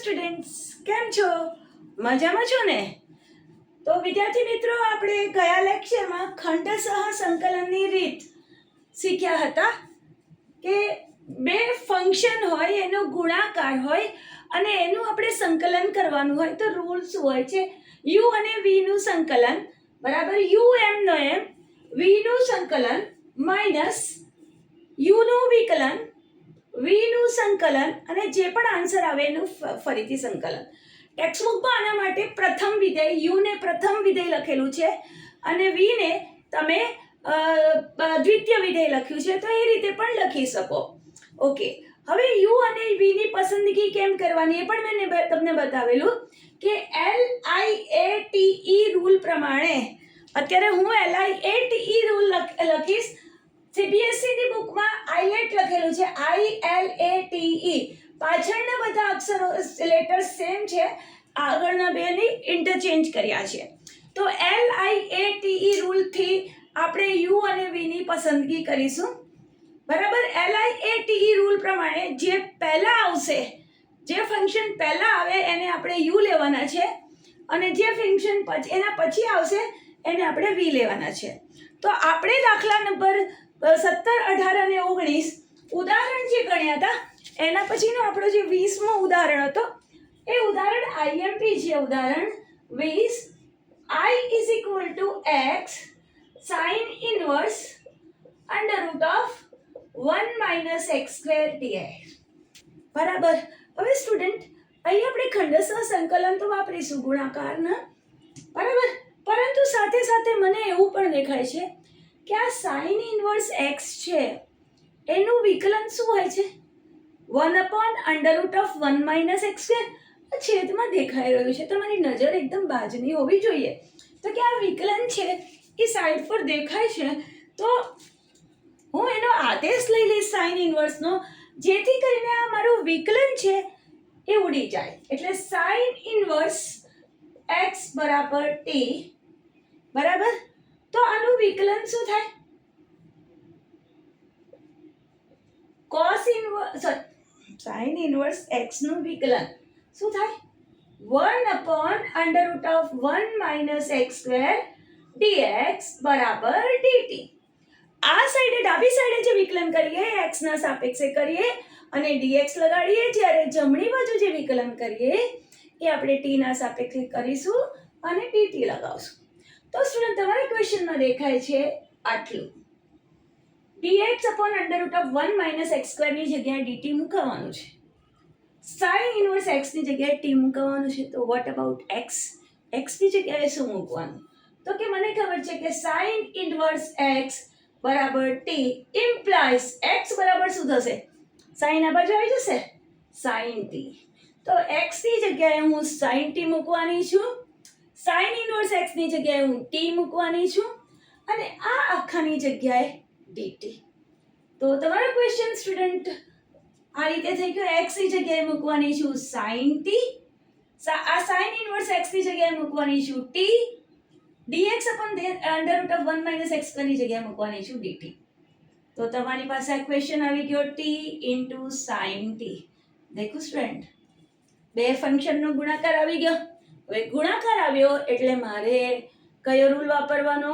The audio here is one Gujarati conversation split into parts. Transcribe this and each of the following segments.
સ્ટુડન્ટ્સ, કેમ છો? મજામાં છો ને? તો વિદ્યાર્થી મિત્રો, આપણે ગયા લેક્ચરમાં ખંડસહ સંકલનની રીત શીખ્યા હતા કે બે ફંક્શન હોય, એનો ગુણાકાર હોય અને એનું આપણે સંકલન કરવાનું હોય તો રૂલ શું હોય છે? યુ અને વી નું સંકલન બરાબર યુ એમ નો એમ, વી નું સંકલન માઇનસ યુ નું વિકલન, વી નું સંકલન અને જે પણ આન્સર આવે એનું ફરીથી સંકલન. ટેક્સ્ટબુકમાં આના માટે પ્રથમ વિધેય યુ ને પ્રથમ વિધેય લખેલું છે અને વી ને તમે દ્વિતીય વિધેય લખ્યું છે, તો એ રીતે પણ લખી શકો. ઓકે, હવે યુ અને વી ની પસંદગી કેમ કરવાની એ પણ મેં તમને બતાવેલું કે LIATE રૂલ પ્રમાણે. અત્યારે હું LIATE રૂલ લખીશ. CBSE ની બુકમાં આઈલેટ લખેલું છે, ILATE. પાછળના બધા અક્ષરો લેટર્સ સેમ છે, આગળના બે ની ઇન્ટરચેન્જ કર્યા છે. તો LIATE રૂલ થી આપણે યુ અને વી ની પસંદગી કરીશું. બરાબર, LIATE રૂલ પ્રમાણે જે પહેલા આવશે, જે ફંક્શન પહેલા આવે એને આપણે યુ લેવાના છે અને જે ફંક્શન એના પછી આવશે એને આપણે વી લેવાના છે. તો આપણે દાખલા નંબર 17, 18 અને 19 ઉદાહરણ જે ગણ્યા હતા એના પછીનો આપણો જે 20મો ઉદાહરણ હતો એ ઉદાહરણ IMP છે. ઉદાહરણ 20, I is equal to x sin inverse under root of 1 minus x square dx. બરાબર. હવે સ્ટુડન્ટ, અહીં આપણે ખંડસહ સંકલન તો વાપરીશું ગુણાકારના, બરાબર, પરંતુ સાથે સાથે મને એવું પણ દેખાય છે કે આ sin ઇન્વર્સ x છે એનું વિકલન શું હોય છે? 1/√1 minus x square. છેદમાં દેખાઈ રહ્યું છે, તમારી નજર એકદમ બાજની હોવી જોઈએ તો કે આ વિકલન છે એ સાઈડ પર દેખાય છે, તો હું એનો આદેશ લઈ લઈશ sin ઇન્વર્સનો, જેથી કરીને આ મારું વિકલન છે એ ઉડી જાય. એટલે sin ઇન્વર્સ x બરાબર t. બરાબર, તો આનું વિકલન શું થાય? sin ઇન્વર્સ x નું વિકલન શું થાય? 1/√1 minus x square dx બરાબર dt. આ સાઈડે ડાબી સાઈડે જે વિકલન કરીએ x ના સાપેક્ષે કરીએ અને dx લગાડીએ, જ્યારે જમણી બાજુ જે વિકલન કરીએ એ આપણે t ના સાપેક્ષે કરીશું અને dt લગાવશું. તો સ્ટુડન્ટ, તમારા ક્વેશ્ચનમાં દેખાય છે આટલું. dx/√1 minus x square ની જગ્યાએ dt મૂકવાનું છે, sin ઇન્વર્સ x ની જગ્યાએ t મૂકવાનું છે. તો વોટ અબાઉટ x? x ની જગ્યાએ શું મૂકવાનું? તો કે મને ખબર છે કે sin ઇન્વર્સ x બરાબર t ઇમ્પ્લાઇઝ x બરાબર શું થશે? sin આ બાજુ આવી જશે, sin t. તો x ની જગ્યાએ હું sin t મૂકવાની છું, sin ઇન્વર્સ x ની જગ્યાએ હું t મૂકવાની છું અને આ આખાની જગ્યાએ dt. તો તમારો ક્વેશ્ચન સ્ટુડન્ટ આ રીતે થઈ ગયો. x ની જગ્યાએ મૂકવાની છું sin t, આ sin ઇન્વર્સ x ની જગ્યાએ મૂકવાની છું t, dx/√1 minus x square ની જગ્યાએ મૂકવાની છું dt. તો તમારી પાસે આ ક્વેશ્ચન આવી ગયો t into sin t. દેખો સ્ટુડન્ટ, બે ફંક્શનનો ગુણાકાર આવી ગયો. હવે ગુણાકાર આવ્યો એટલે મારે કયો રૂલ વાપરવાનો?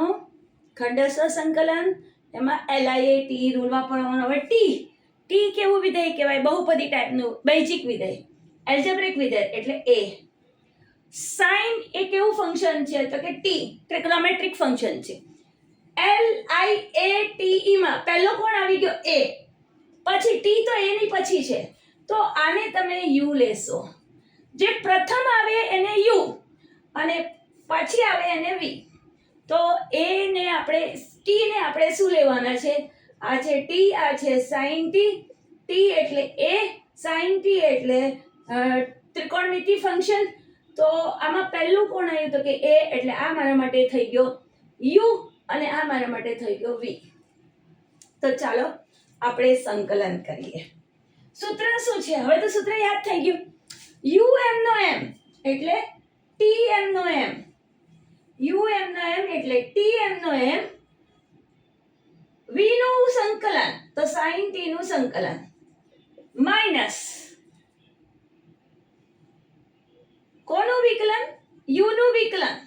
ખંડસહ સંકલન, એમાં LIATE રૂલ વાપરવાનો. હવે t કેવું વિધેય કહેવાય? બહુપદી ટાઈપનું બેઝિક વિધેય, એલ્જેબ્રિક વિધેય એટલે a. sin એ કેવું ફંક્શન છે? તો કે t ટ્રિગ્નોમેટ્રિક ફંક્શન છે. LIATE માં પહેલો કોણ આવી ગયો? a, પછી t તો a ની પછી છે, તો આને તમે u લેશો. જે પ્રથમ આવે એને u અને પછી આવે એને v. તો a ને આપણે t ને આપણે શું લેવાના છે? આ છે t, આ છે sin t. t એટલે a, sin t એટલે ત્રિકોણમિતિ ફંક્શન. તો આમાં પહેલું કોણ આવ્યું? તો કે a, એટલે આ મારા માટે થઈ ગયો u અને આ મારા માટે થઈ ગયો v. તો ચાલો આપણે સંકલન કરીએ. સૂત્ર શું છે? હવે તો સૂત્ર યાદ થઈ ગયું. u m નો m એટલે t m નો m, u m નો m એટલે t m નો m, v નું સંકલન તો sin t નું સંકલન માઇનસ વિકલન યુનું વિકલન,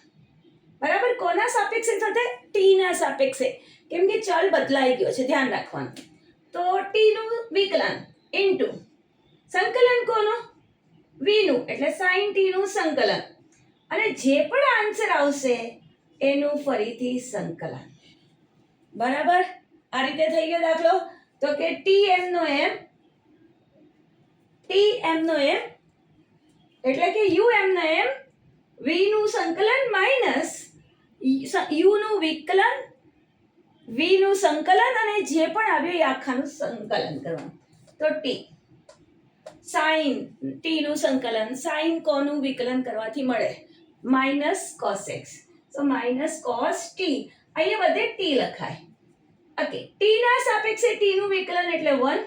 બરાબર, કોના સાપેક્ષે થશે? ટીના સાપેક્ષે, કેમ કે ચલ બદલાઈ ગયો છે, ધ્યાન રાખવાનું. તો ટીનું વિકલન ઇન્ટુ સંકલન કોનું? વીનું, એટલે સાઈન ટીનું સંકલન, અને જે પણ આન્સર આવશે એનું ફરીથી સંકલન. બરાબર, આ રીતે થઈ ગયો દાખલો. તો કે ટી એમ નો એમ, ટી એમ નો એમ એટલે કે યુ એમ નો એમ, વી નું સંકલન માઇનસ યુ નું વિકલન, વી નું સંકલન, અને જે પણ આવ્યું એ આખાનું સંકલન કરવાનું. તો ટી સાઈન ટી નું સંકલન, સાઈન કોનું વિકલન કરવાથી મળે? Minus cos x. So minus cos t, અહીંયા બધે ટી લખાય. ઓકે, ટી ના સાપેક્ષે ટી નું વિકલન એટલે 1,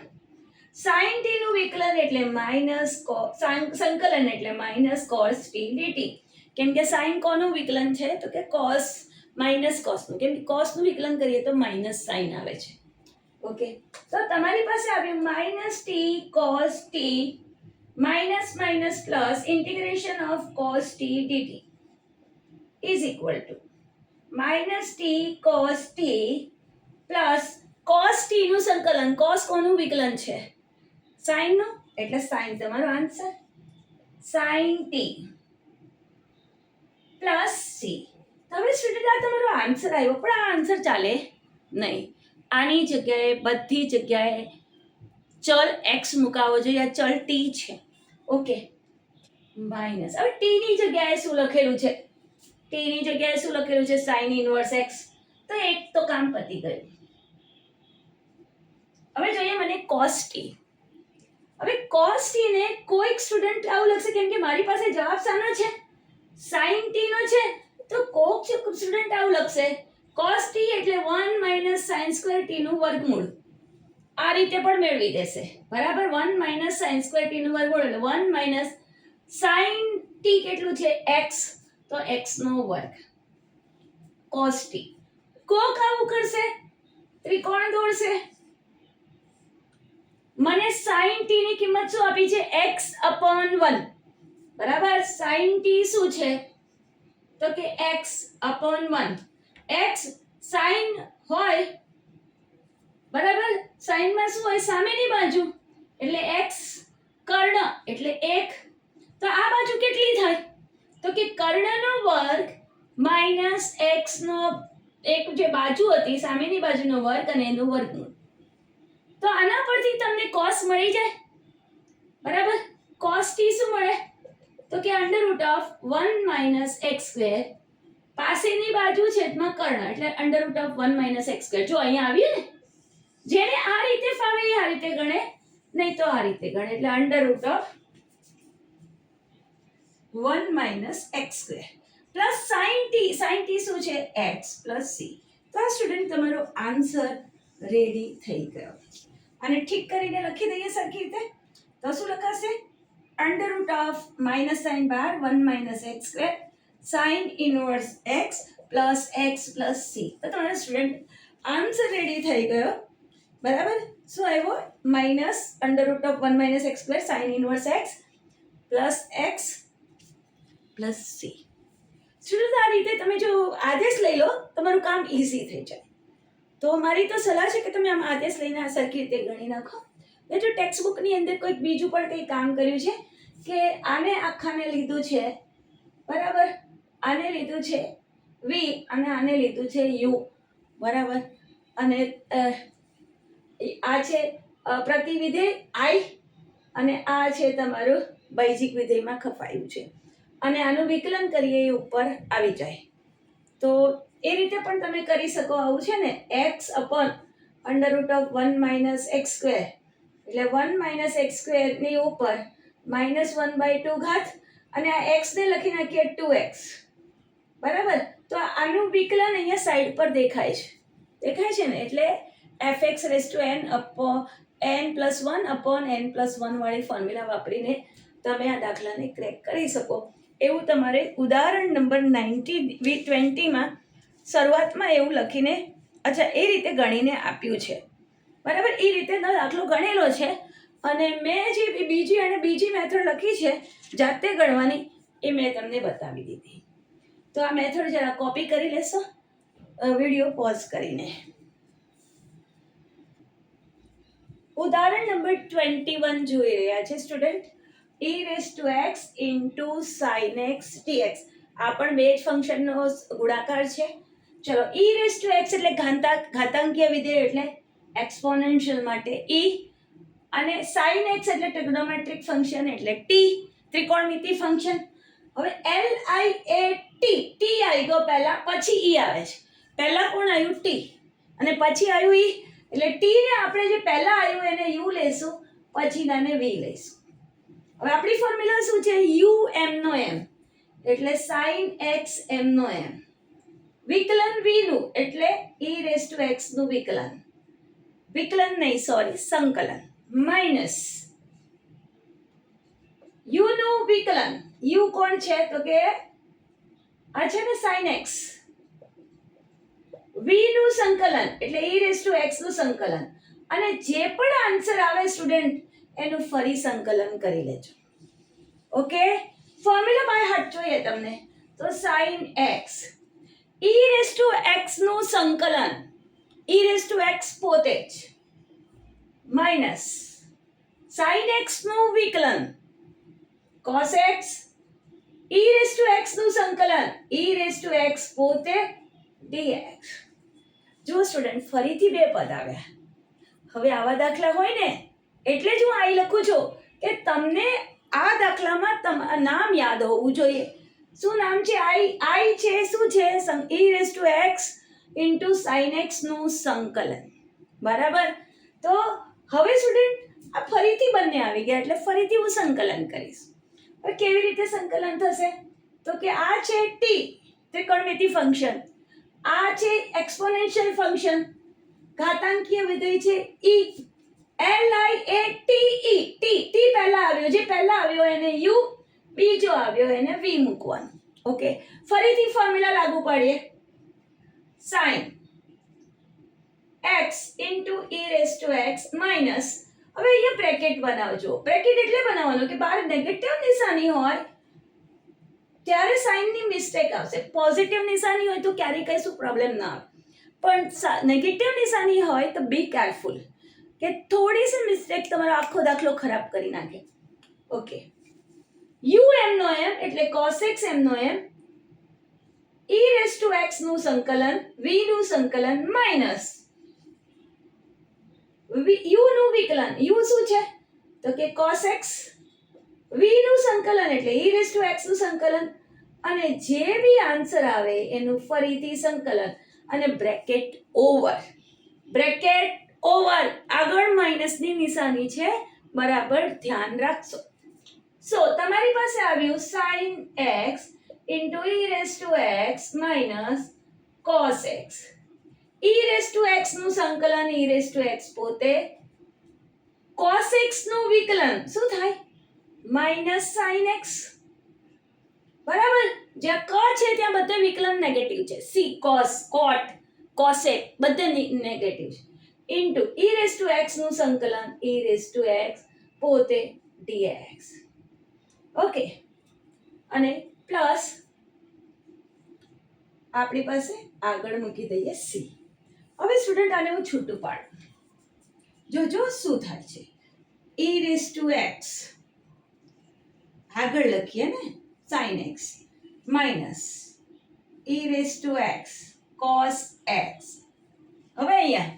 સાઈન ટી નું વિકલન એટલે માઇનસ સંકલન એટલે માઇનસ કોસ ટી ડીટી. કેમ કે સાઈન કોનું વિકલન છે? તો કે કોસ માઇનસ કોસનું, કેમ કે કોસનું વિકલન કરીએ તો માઇનસ સાઈન આવે છે. ઓકે, તો તમારી પાસે આવ્યું minus T cos T minus minus plus integration of cos T DT is equal to minus T cos T plus cos T નું સંકલન. કોસ કોનું વિકલન છે? સાઈન નું, એટલે સાઈન તમારો answer, sine t plus c. હવે સ્ટુડન્ટ આ તમારો આન્સર આવ્યો, પણ આ આન્સર ચાલે નહીં. આની જગ્યાએ બધી જગ્યાએ ચલ એક્સ મુકાવો જોઈએ. આ ચલ ટી છે. ઓકે, માઇનસ, હવે ટી ની જગ્યાએ શું લખેલું છે? ટી ની જગ્યાએ શું લખેલું છે? Sine inverse x. તો એક તો કામ પતી ગયું. હવે જોઈએ મને કોસ ટી. હવે કોસ ટી ને કોઈક સ્ટુડન્ટ આવું લખશે, કેમ કે મારી પાસે જવાબ શાનો છે? સાઈન ટી નો છે. તો કોક સ્ટુડન્ટ આવું લખશે, કોસ ટી એટલે 1 માઇનસ સાઈન સ્ક્વેર ટી નું વર્ગમૂળ. આ રીતે પણ મેળવી દેશે, બરાબર. 1 માઇનસ સાઈન સ્ક્વેર ટી નું વર્ગમૂળ એટલે 1 માઇનસ સાઈન ટી કેટલું છે? x, તો x નો વર્ગ કોસ ટી. કોક આવું કરશે, ત્રિકોણ દોરશે. મને સાઈન ટી ની કિંમત શું આપી છે? x/1, બરાબર. સાઈન ટી શું છે? તો કે x/1. x સાઈન હોય, બરાબર. સાઈન માં શું હોય? સામેની બાજુ, એટલે x કર્ણ એટલે 1. તો આ બાજુ કેટલી થાય? તો કે કર્ણનો વર્ગ માઇનસ x નો એક જે બાજુ હતી સામેની બાજુનો વર્ગ અને એનું વર્ગમૂળ. તો આના પરથી તમને cos મળી જાય, બરાબર. cos t શું મળે? તો કે √1 માઇનસ x સ્ક્વેર, પાસેની બાજુ છેદમાં કર્ણ એટલે √1 - x સ્ક્વેર. જો અહીંયા આવ્યું ને, જેને આ રીતે ફાવે એ આ રીતે ગણે, નહીં તો આ રીતે ગણે, એટલે √1 - x square plus sine t. Sine t શું છે? x plus c. તો આ સ્ટુડન્ટ તમારો આન્સર રેડી થઈ ગયો. અને ઠીક કરીને લખી દઈએ સરખી રીતે. તો શું લખાશે? √- સાઈન બાર 1 - x square sine inverse x plus x plus c. તો તમારો સ્ટુડન્ટ આન્સર રેડી થઈ ગયો, બરાબર. શું આવ્યો? -√1 - x square sine inverse x plus x plus c. Student આ રીતે તમે જો આદેશ લઈ લો, તમારું કામ ઇઝી થઈ જાય. તો મારી તો સલાહ છે કે તમે આમ આદેશ લઈને આ સરખી રીતે ગણી નાખો. ને જો ટેક્સ્ટ બુકની અંદર કોઈક બીજું પણ કંઈ કામ કર્યું છે કે આને આખાને લીધું છે, બરાબર, આને લીધું છે v અને આને લીધું છે u, બરાબર, અને આ છે પ્રતિવિધેય i અને આ છે તમારું બૈજિક વિધેયમાં ખપાયું છે, અને આનું વિકલન કરીએ એ ઉપર આવી જાય. તો એ રીતે પણ તમે કરી શકો. આવું છે ને, x/√1 - x સ્ક્વેર એટલે 1 - x સ્ક્વેર ની ઉપર -1/2 ઘાત, અને આ x ને લખી નાખીએ 2x, બરાબર. તો આનું વિકલન અહીંયા સાઈડ પર દેખાય છે ને, એટલે fx(n+1/n+1) વાળી ફોર્મ્યુલા વાપરીને તમે આ દાખલાને ક્રેક કરી શકો. એવું તમારે ઉદાહરણ નંબર 20માં શરૂઆતમાં એવું લખીને, અચ્છા, એ રીતે ગણીને આપ્યું છે, બરાબર. એ રીતે દાખલો ગણેલો છે, અને મેં જે બીજી મેથડ લખી છે જાતે ગણવાની, એ મેં તમને બતાવી દીધી. તો આ મેથડ જરા કોપી કરી લેશો વિડીયો પોઝ કરીને. ઉદાહરણ નંબર 21 જોઈ રહ્યા છે student. e raise to x into sin x dx. આ પણ બે જ ફંક્શનનો ગુણાકાર છે. ચલો e રેઝ ટુ x એટલે ઘાતાંકીય વિધેય એટલે એક્સપોનેન્શિયલ માટે e, અને sin x એટલે ટ્રિગ્નોમેટ્રિક ફંક્શન એટલે t, ત્રિકોણમિતિ ફંક્શન. હવે l i a t, t આવી ગયો પહેલા, પછી e આવે છે. પહેલા કોણ આવ્યું? t, અને પછી આવ્યું e. એટલે t ને આપણે જે પહેલા આવ્યું એને u લેશું, પછીનાને v લઈશું. હવે આપણી ફોર્મ્યુલા શું છે? u m નો m એટલે sin x m નો m, વિકલન v નું એટલે e રેઝ ટુ x નું વિકલન, વિકલન નહીં સોરી સંકલન, માઇનસ u નું વિકલન. u કોણ છે? તો કે આ છે ને sin x. v નું સંકલન એટલે e રેઝ ટુ x નું સંકલન, અને જે પણ આન્સર આવે સ્ટુડન્ટ એનું ફરી સંકલન કરી લેજો. ઓકે, ફોર્મ્યુલા બાય હાર્ટ જોઈએ તમને તો sin x e raise to x નું સંકલન, e રેઝ ટુ x પોતે જ, માઇનસ sin x નું વિકલન cos x e raise to x નું સંકલન, e રેઝ ટુ x પોતે dx. જો સ્ટુડન્ટ ફરીથી બે પદ આવ્યા. હવે આવા દાખલા હોય ને એટલે જ હું આઈ લખું છું કે તમને આ દાખલામાં નામ યાદ હોવું જોઈએ. શું નામ છે? આઈ છે. શું છે? e raise to x into sin x નું સંકલન. બરાબર. તો હવે સ્ટુડન્ટ આ ફરીથી બંને આવી ગયા એટલે ફરીથી હું સંકલન કરીશ. હવે કેવી રીતે સંકલન થશે? તો કે આ છે t, ત્રિકોણમિતિ ફંક્શન, આ છે એક્સપોનેન્શિયલ ફંક્શન, ઘાતાંકીય વિધેય છે e, l i a t e, t પહેલા આવ્યો, જે પહેલા આવ્યો એને u, બીજો આવ્યો એને v મૂકવાનું. ઓકે, ફરીથી ફોર્મ્યુલા લાગુ પાડીએ. sin x into e raise to x minus, હવે અહીંયા બ્રેકેટ બનાવજો. બ્રેકેટ એટલે બનાવવાનું કે બહાર નેગેટિવ નિશાની હોય ત્યારે સાઇનની મિસ્ટેક આવશે. પોઝિટિવ નિશાની હોય તો ક્યારેય કશું પ્રોબ્લેમ ના આવે, પણ નેગેટિવ નિશાની હોય તો બી કેરફુલ કે થોડી સી મિસ્ટેક તમારો આખો દાખલો ખરાબ કરી નાખે. ઓકે, u m નો m એટલે cos x m નો m, e raise to x નું સંકલન, v નું સંકલન માઇનસ u નું વિકલન. u શું છે? તો કે cos x, v નું સંકલન એટલે e રેઝ ટુ x નું સંકલન, અને જે બી આન્સર આવે એનું ફરીથી સંકલન, અને બ્રેકેટ ઓવર. બ્રેકેટ ઓવર, આગળ માઇનસની નિશાની છે, બરાબર ધ્યાન રાખશો. સો તમારી પાસે આવ્યું sin x into e raise to x minus cos x. e raise to x નું સંકલન, e રેઝ ટુ x પોતે, cos x નું વિકલન શું થાય? Minus sin x. બરાબર. જ્યાં ક છે ત્યાં બધે વિકલન નેગેટિવ છે. સી, cos, cot, cosec બધે નેગેટિવ છે. Into e raise to x નું સંકલન, e રેઝ ટુ x પોતે dx. ઓકે, અને પ્લસ આપણી પાસે આગળ મૂકી દઈએ c. હવે સ્ટુડન્ટ આને હું છૂટું પાડું. જોજો શું થાય છે. e રેઝ ટુ x આગળ લખીએ ને sin x minus e raise to x cos x. હવે અહીંયા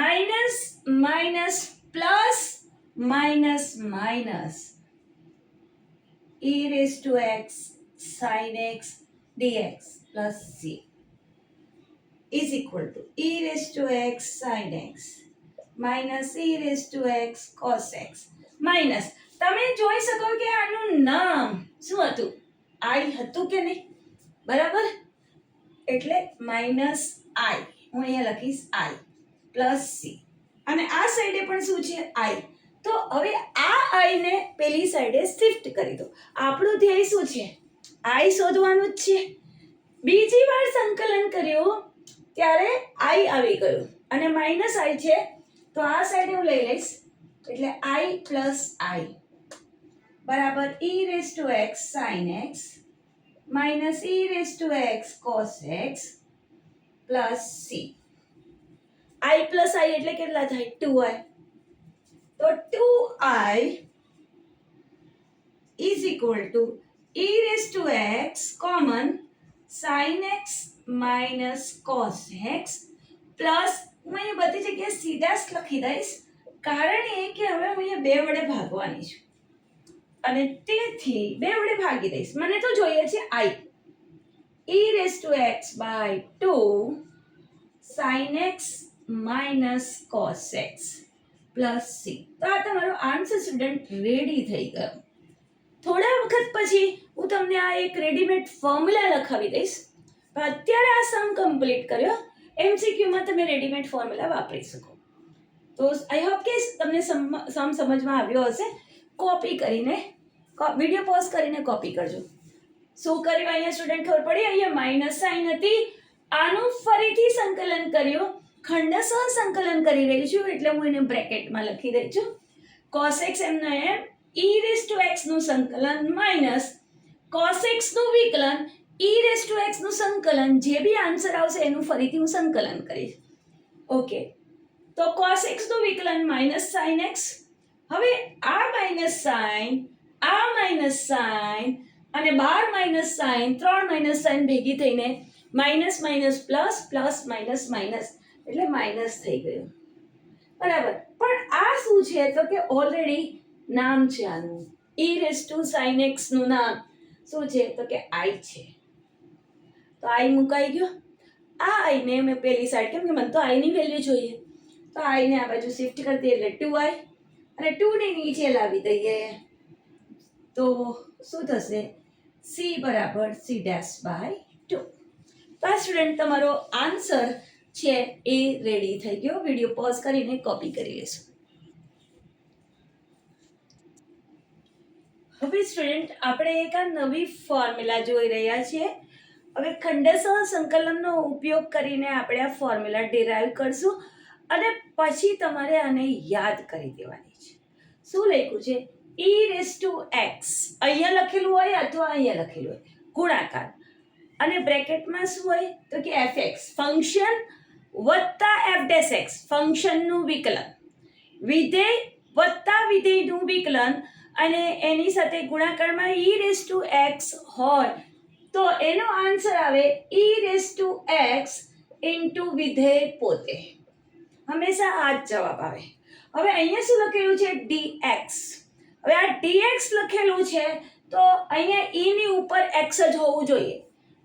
minus minus plus minus minus e raise to x sin x dx plus c is equal to e raise to x sin x minus e raise to x cos x minus. તમે જોઈ શકો કે આનું નામ શું હતું? i હતું કે નહીં? બરાબર. એટલે માઇનસ i, હું અહીંયા લખીશ i પ્લસ c, અને આ સાઈડે પણ શું છે? i. તો હવે આ i ને પેલી સાઈડે શિફ્ટ કરી દો. આપણું ધ્યેય શું છે? i શોધવાનું જ છે. બીજી વાર સંકલન કર્યું ત્યારે i આવી ગયું, અને માઇનસ i છે તો આ સાઈડે હું લઈ લઈશ, એટલે i પ્લસ i બરાબર e raise to x sine x minus e raise to x cos x plus C. I plus I એટલે કેટલા થાય? 2i. તો 2i is equal to e raised to x common sin x minus cos x plus હું અહીંયા બધી જગ્યાએ સીધા જ લખી દઈશ, કારણ એ કે હવે હું અહીંયા 2 વડે ભાગવાની છું અને તેથી 2 વડે ભાગી દઈશ. મને તો જોઈએ છે i. e raised to x by 2 sin x minus cos x plus c. તો આ તમારો આન્સર સ્ટુડન્ટ રેડી થઈ ગયો. થોડા વખત પછી હું તમને આ એક રેડીમેડ ફોર્મ્યુલા લખાવી દઈશ, પણ અત્યારે આ સમ કમ્પ્લીટ કર્યો. એમસીક્યુમાં તમે રેડીમેડ ફોર્મ્યુલા વાપરી શકો. તો આઈ હોપ કે તમને સમ સમજમાં આવ્યો હશે. કોપી કરીને વિડીયો પોઝ કરીને કોપી કરજો. શું કર્યું અહીંયા સ્ટુડન્ટ ખબર પડી? અહીંયા માઇનસ સાઇન હતી, આનું ફરીથી સંકલન કર્યું, ખંડશઃ સંકલન કરી રહી છું એટલે હું એને બ્રેકેટમાં લખી દઈ છું. cos x એમનો એમ e raised to x નું સંકલન માઇનસ cos x નું વિકલન e raised to x નું સંકલન, જે બી આન્સર આવશે એનું ફરીથી હું સંકલન કરીશ. ઓકે, તો cos x નું વિકલન માઇનસ sin x. હવે આ માઇનસ સાઇન, આ માઇનસ સાઇન અને 12 માઇનસ સાઇન, 3 માઇનસ સાઇન ભેગી થઈને minus minus plus, plus minus minus એટલે માઇનસ થઈ ગયું. બરાબર. પણ આ શું છે? તો કે ઓલરેડી નામ છે આનું. e raised to sin x નું નામ શું છે? તો કે i છે. તો i મુકાઈ ગયો. આ i ને મેં પેલી સાઈડ, કેમ કે મને તો i ની વેલ્યુ જોઈએ, તો i ને આ બાજુ શિફ્ટ કરી દઈએ એટલે 2i અને 2 ને નીચે લાવી દઈએ. તો શું થશે? c બરાબર c ડેશ બાય 2. તો આ સ્ટુડન્ટ તમારો આન્સર છે એ રેડી થઈ ગયો. વિડીયો પોઝ કરીને કોપી કરી લેશું. હવે સ્ટુડન્ટ આપણે એક આ નવી ફોર્મ્યુલા જોઈ રહ્યા છીએ. હવે ખંડશઃ સંકલનનો ઉપયોગ કરીને આપણે આ ફોર્મ્યુલા ડિરાઈવ કરશું અને પછી તમારે આને યાદ કરી દેવાની છે. શું લખ્યું છે? e raised to x અહીંયા લખેલું હોય અથવા અહીંયા લખેલું હોય, ગુણાકાર, અને બ્રેકેટમાં શું હોય? તો કે fx ફંક્શન વત્તા f ડેશ x ફંક્શનનું વિકલન, વિધેય વત્તા વિધેયનું વિકલન અને એની સાથે ગુણાકારમાં e raised to x હોય તો એનો આન્સર આવે e raised to x into વિધેય પોતે. હંમેશા આ જ જવાબ આવે. હવે અહીંયા શું લખેલું છે? dx. હવે આ dx લખેલું છે તો અહીંયા e ની ઉપર x જ હોવું જોઈએ.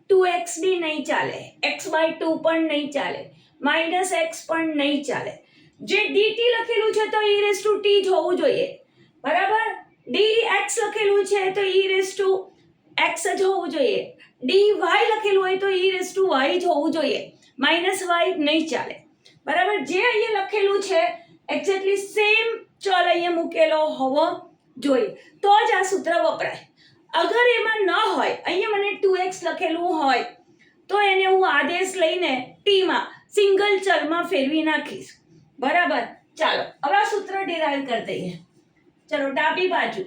2x બી નહીં ચાલે, x/2 પણ નહીં ચાલે, માઇનસ x પણ નહીં ચાલે. જે dt લખેલું છે તો e raised to t જ હોવું જોઈએ. બરાબર. dx લખેલું છે તો e raised to x જ હોવું જોઈએ. dy લખેલું હોય તો e raised to y જ હોવું જોઈએ, માઇનસ y નહીં ચાલે. બરાબર. જે અહીંયા લખેલું છે એક્ઝેક્ટલી સેમ ચલ અહીંયા મૂકેલો હોવો જોઈએ તો જ આ સૂત્ર વપરાય. અગર એમાં ન હોય, અહીંયા મને 2x લખેલું હોય તો એને હું આદેશ લઈને t માં સિંગલ ચલમાં ફેરવી નાખીશ. બરાબર. ચાલો હવે આ સૂત્ર ડિરાઈવ કરી દઈએ. ચલો ડાબી બાજુ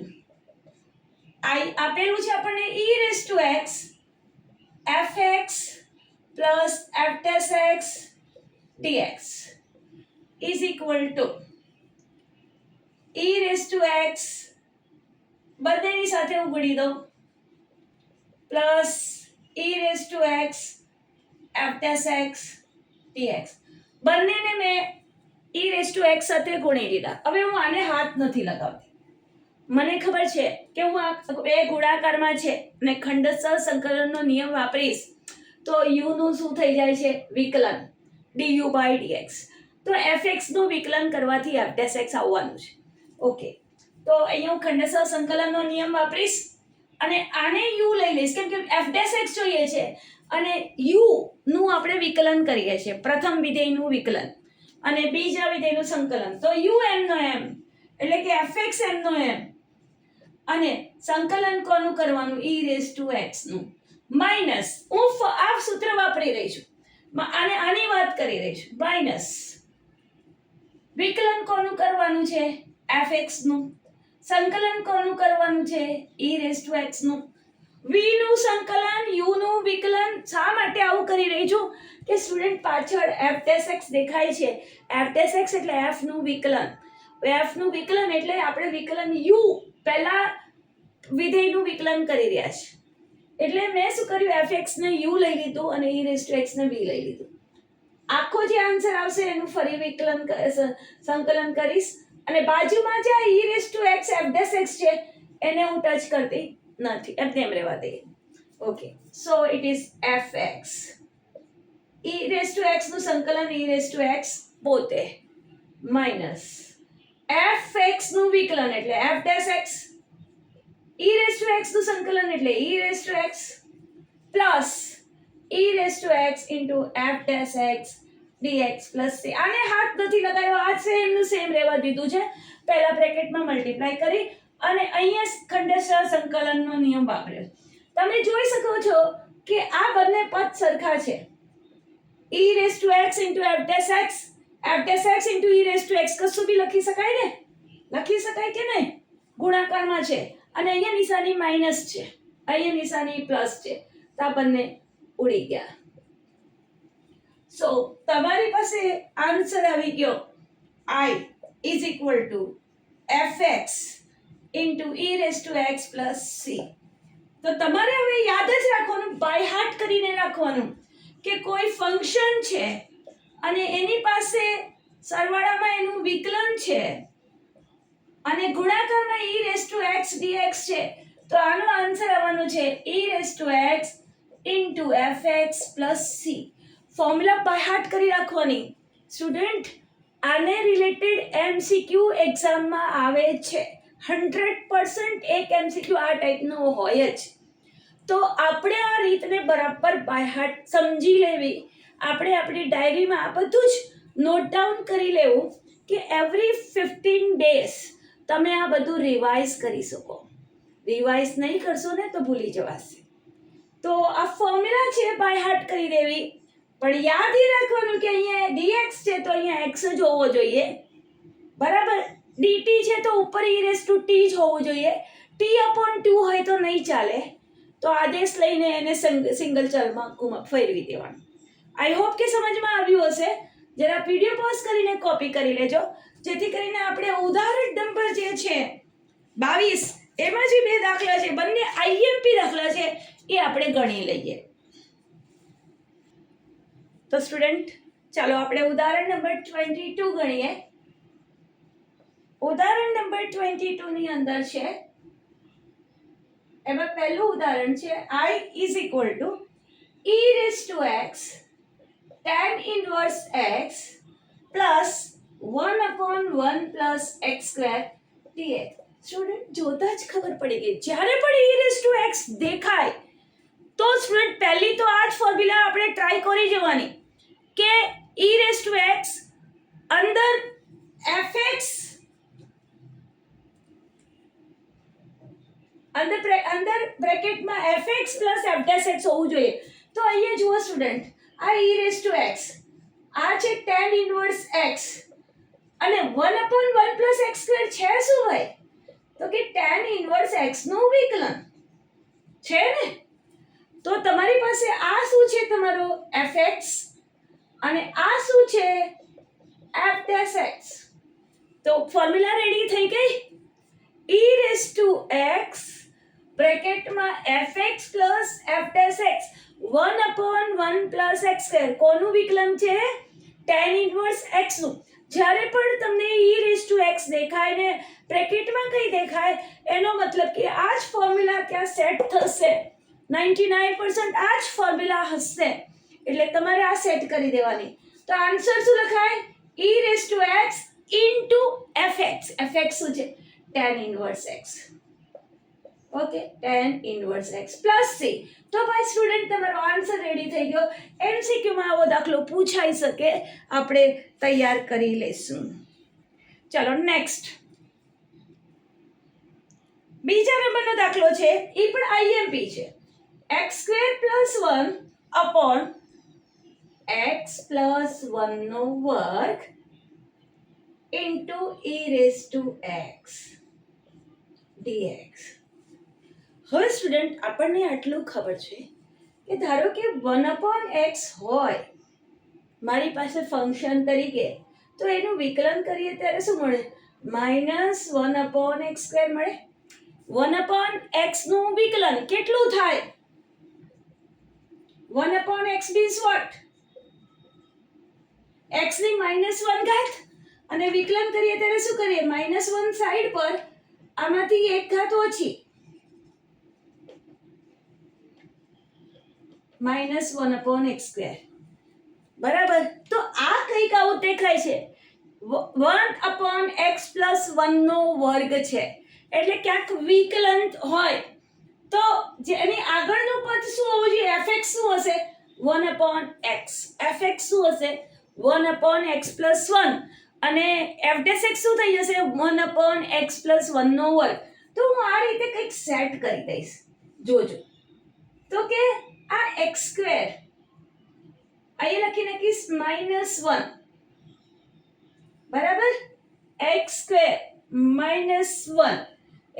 i આપેલું છે આપણને e raised to x fx plus f dash x dx is equal to e raised to x બંનેની સાથે ઉગડી દો plus e raised to x f dash x dx. બંનેને મેં e raised to x સાથે ગુણી દીધા. હવે હું આને હાથ નથી લગાવતી. મને ખબર છે કે હું આ બે ગુણાકારમાં છે અને ખંડશઃ સંકલનનો નિયમ વાપરીશ તો u નું શું થઈ જાય છે? વિકલન du/dx. તો fx નું વિકલન કરવાથી f dash x આવવાનું છે. ઓકે, તો અહીંયા હું ખંડશઃ સંકલનનો નિયમ વાપરીશ અને આને u લઈ લઈશ કેમ કે f dash x જોઈએ છે અને u નું આપણે વિકલન કરીએ છીએ. પ્રથમ વિધેયનું વિકલન અને બીજા વિધેયનું સંકલન. તો u m નો m એટલે કે fx m નો m અને સંકલન કોનું કરવાનું? e raised to x નું માઇનસ, હું આ સૂત્ર વાપરી રહી છું અને આની વાત કરી રહી છું, માઇનસ વિકલન કોનું કરવાનું છે? fx નું. સંકલન કોનું કરવાનું છે? e⁻x નું. v નું સંકલન, u નું વિકલન. શા માટે આવું કરી રહી છું કે સ્ટુડન્ટ પાછળ f' દેખાય છે. f' એટલે f નું વિકલન. f નું વિકલન એટલે આપણે વિકલન u પહેલા વિધેયનું વિકલન કરી રહ્યા છે. એટલે મેં શું કર્યું, fx ને u લઈ લીધું અને e⁻x ને v લઈ લીધું. આખો જે આન્સર આવશે એનું ફરી વિકલન સંકલન કરીશ અને બાજુમાં જે e⁻x f' છે એને હું ટચ કરતી નથી, એમ રહેવા દઈએ. Okay, so it is fx. e⁻x નું સંકલન e⁻x પોતે માઇનસ fx નું વિકલન એટલે f', e⁻x નું સંકલન એટલે e⁻x plus e⁻x into f' dx plus c. આને હાથ નથી લગાવ્યો, આ સેમ નું સેમ રહેવા દીધું છે. પહેલા બ્રેકેટમાં મલ્ટીપ્લાય કરી અને અહીંયા ખંડેશ સંકલનનો નિયમ વાપર્યો. તમે જોઈ શકો છો કે આ બંને પદ સરખા છે. e⁻x into f', f' into e⁻x કશું બી લખી શકાય ને? લખી શકાય કે નહીં? ગુણાકારમાં છે અને અહીંયા નિશાની માઈનસ છે, અહીંયા નિશાની પ્લસ છે, તો આ બંને ઉડી ગયા. સો તમારી પાસે આન્સર આવી ગયો I is equal to fx into e⁻x plus c. તો તમારે હવે યાદ જ રાખવાનું, બાય હાર્ટ કરીને રાખવાનું કે કોઈ ફંક્શન છે અને એની પાસે સરવાળામાં એનું વિકલન છે અને ગુણાકારમાં e⁻x dx છે, તો આનો આન્સર આવવાનો છે e⁻x into fx plus c. Formula by heart કરી રાખવાની. સ્ટુડન્ટ, આને રિલેટેડ MCQ એક્ઝામમાં આવે છે. 100% એક MCQ આ ટાઈપનો હોય જ. તો આપણે આ રીતને બરાબર બાય હાર્ટ સમજી લેવી. આપણે આપણી ડાયરીમાં આ બધું જ નોટ ડાઉન કરી લેવું કે એવરી 15 ડેઝ તમે આ બધું રિવાઇઝ કરી શકો. રિવાઇઝ નહીં કરશો ને તો ભૂલી જવાશે. તો આ ફોર્મ્યુલા છે બાય હાર્ટ કરી દેવી, પણ યાદ રાખવાનું કે અહીંયા dx છે તો અહીંયા x જ હોવો જોઈએ, બરાબર. dt છે તો ઉપર e⁻t જ હોવું જોઈએ. t/2 હોય તો નહીં ચાલે, તો આદેશ લઈને એને સિંગલ ચલમાં ફેરવી દેવાનું. આઈ હોપ કે સમજમાં આવ્યું હશે. જરા વિડીયો પોઝ કરીને કોપી કરી લેજો, જેથી કરીને આપણે ઉદાહરણ નંબર જે છે 22 એમાં જે બે દાખલા છે બંને IMP દાખલા છે એ આપણે ગણી લઈએ. તો સ્ટુડન્ટ, ચાલો આપણે ઉદાહરણ નંબર 22 ગણીએ. ઉદાહરણ નંબર 22 ની અંદર છે, એમાં પહેલું ઉદાહરણ છે I is equal to e⁻x tan inverse x plus 1/1 plus x square dx. Student, જોતા જ ખબર પડી ગઈ, જ્યારે પણ e⁻x દેખાય તો સ્ટુડન્ટ પહેલી તો આ જ ફોર્મ્યુલા આપણે ટ્રાય કરી જવાની કે e⁻x અંદર fx અંદર બ્રેકેટમાં fx plus f'(x) હોવું જોઈએ. તો અહીંયા જુઓ સ્ટુડન્ટ, આ e⁻x આ છે tan inverse x અને 1/1 plus x square છે શું ભાઈ? તો કે tan inverse x નું વિકલન છે ને. તો તમારી પાસે આ શું છે? તમારો fx અને આ શું છે? f'(x). તો ફોર્મ્યુલા રેડી થઈ ગઈ. e⁻x બ્રેકેટમાં fx plus f'(x) 1/1 plus x square કોનું વિકલન છે? tan inverse x નું. જ્યારે પણ તમને e⁻x દેખાય ને બ્રેકેટમાં કઈ દેખાય, એનો મતલબ કે આ જ ફોર્મ્યુલા ત્યાં સેટ થશે. 99% આ જ ફોર્મ્યુલા હશે, એટલે તમારે આ સેટ કરી દેવાની. તો આન્સર શું લખાય? e⁻x into fx. fx શું છે? tan inverse x. Okay, tan inverse x plus c. તો ભાઈ સ્ટુડન્ટ, તમારો આન્સર રેડી થઈ ગયો. MCQ માં આવો દાખલો પૂછાઈ શકે, આપણે તૈયાર કરી લેશું. ચલો નેક્સ્ટ, બીજા નંબરનો દાખલો છે, એ પણ IMP છે. x² + 1 upon x + 1 નો વર્ગ into e⁻x. dx. હવે સ્ટુડન્ટ આપણને આટલું ખબર છે કે ધારો કે 1/x હોય મારી પાસે ફંક્શન તરીકે, તો એનું વિકલન કરીએ ત્યારે શું મળે? -1/x² મળે. 1/x નું વિકલન કેટલું થાય? 1/x means what? x ની -1 ઘાત, અને વિકલન કરીએ ત્યારે શું કરીએ? -1 સાઈડ પર, આમાંથી 1 ઘાત ઓછી, -1/x². બરાબર. તો આ કંઈક આવું દેખાય છે. 1/x + 1 નો વર્ગ છે, એટલે ક્યાંક વિકલન હોય તો જેની આગળનું પદ શું હોવું જોઈએ? fx શું હશે? 1/x. fx શું હશે? 1/x + 1, અને f' શું થઈ જશે? 1/x + 1 નો વર્ગ. તો હું આ રીતે કંઈક સેટ કરી દઈશ. જોજો. તો કે આ x² અહીંયા લખી નાખીશ -1, બરાબર? x² -1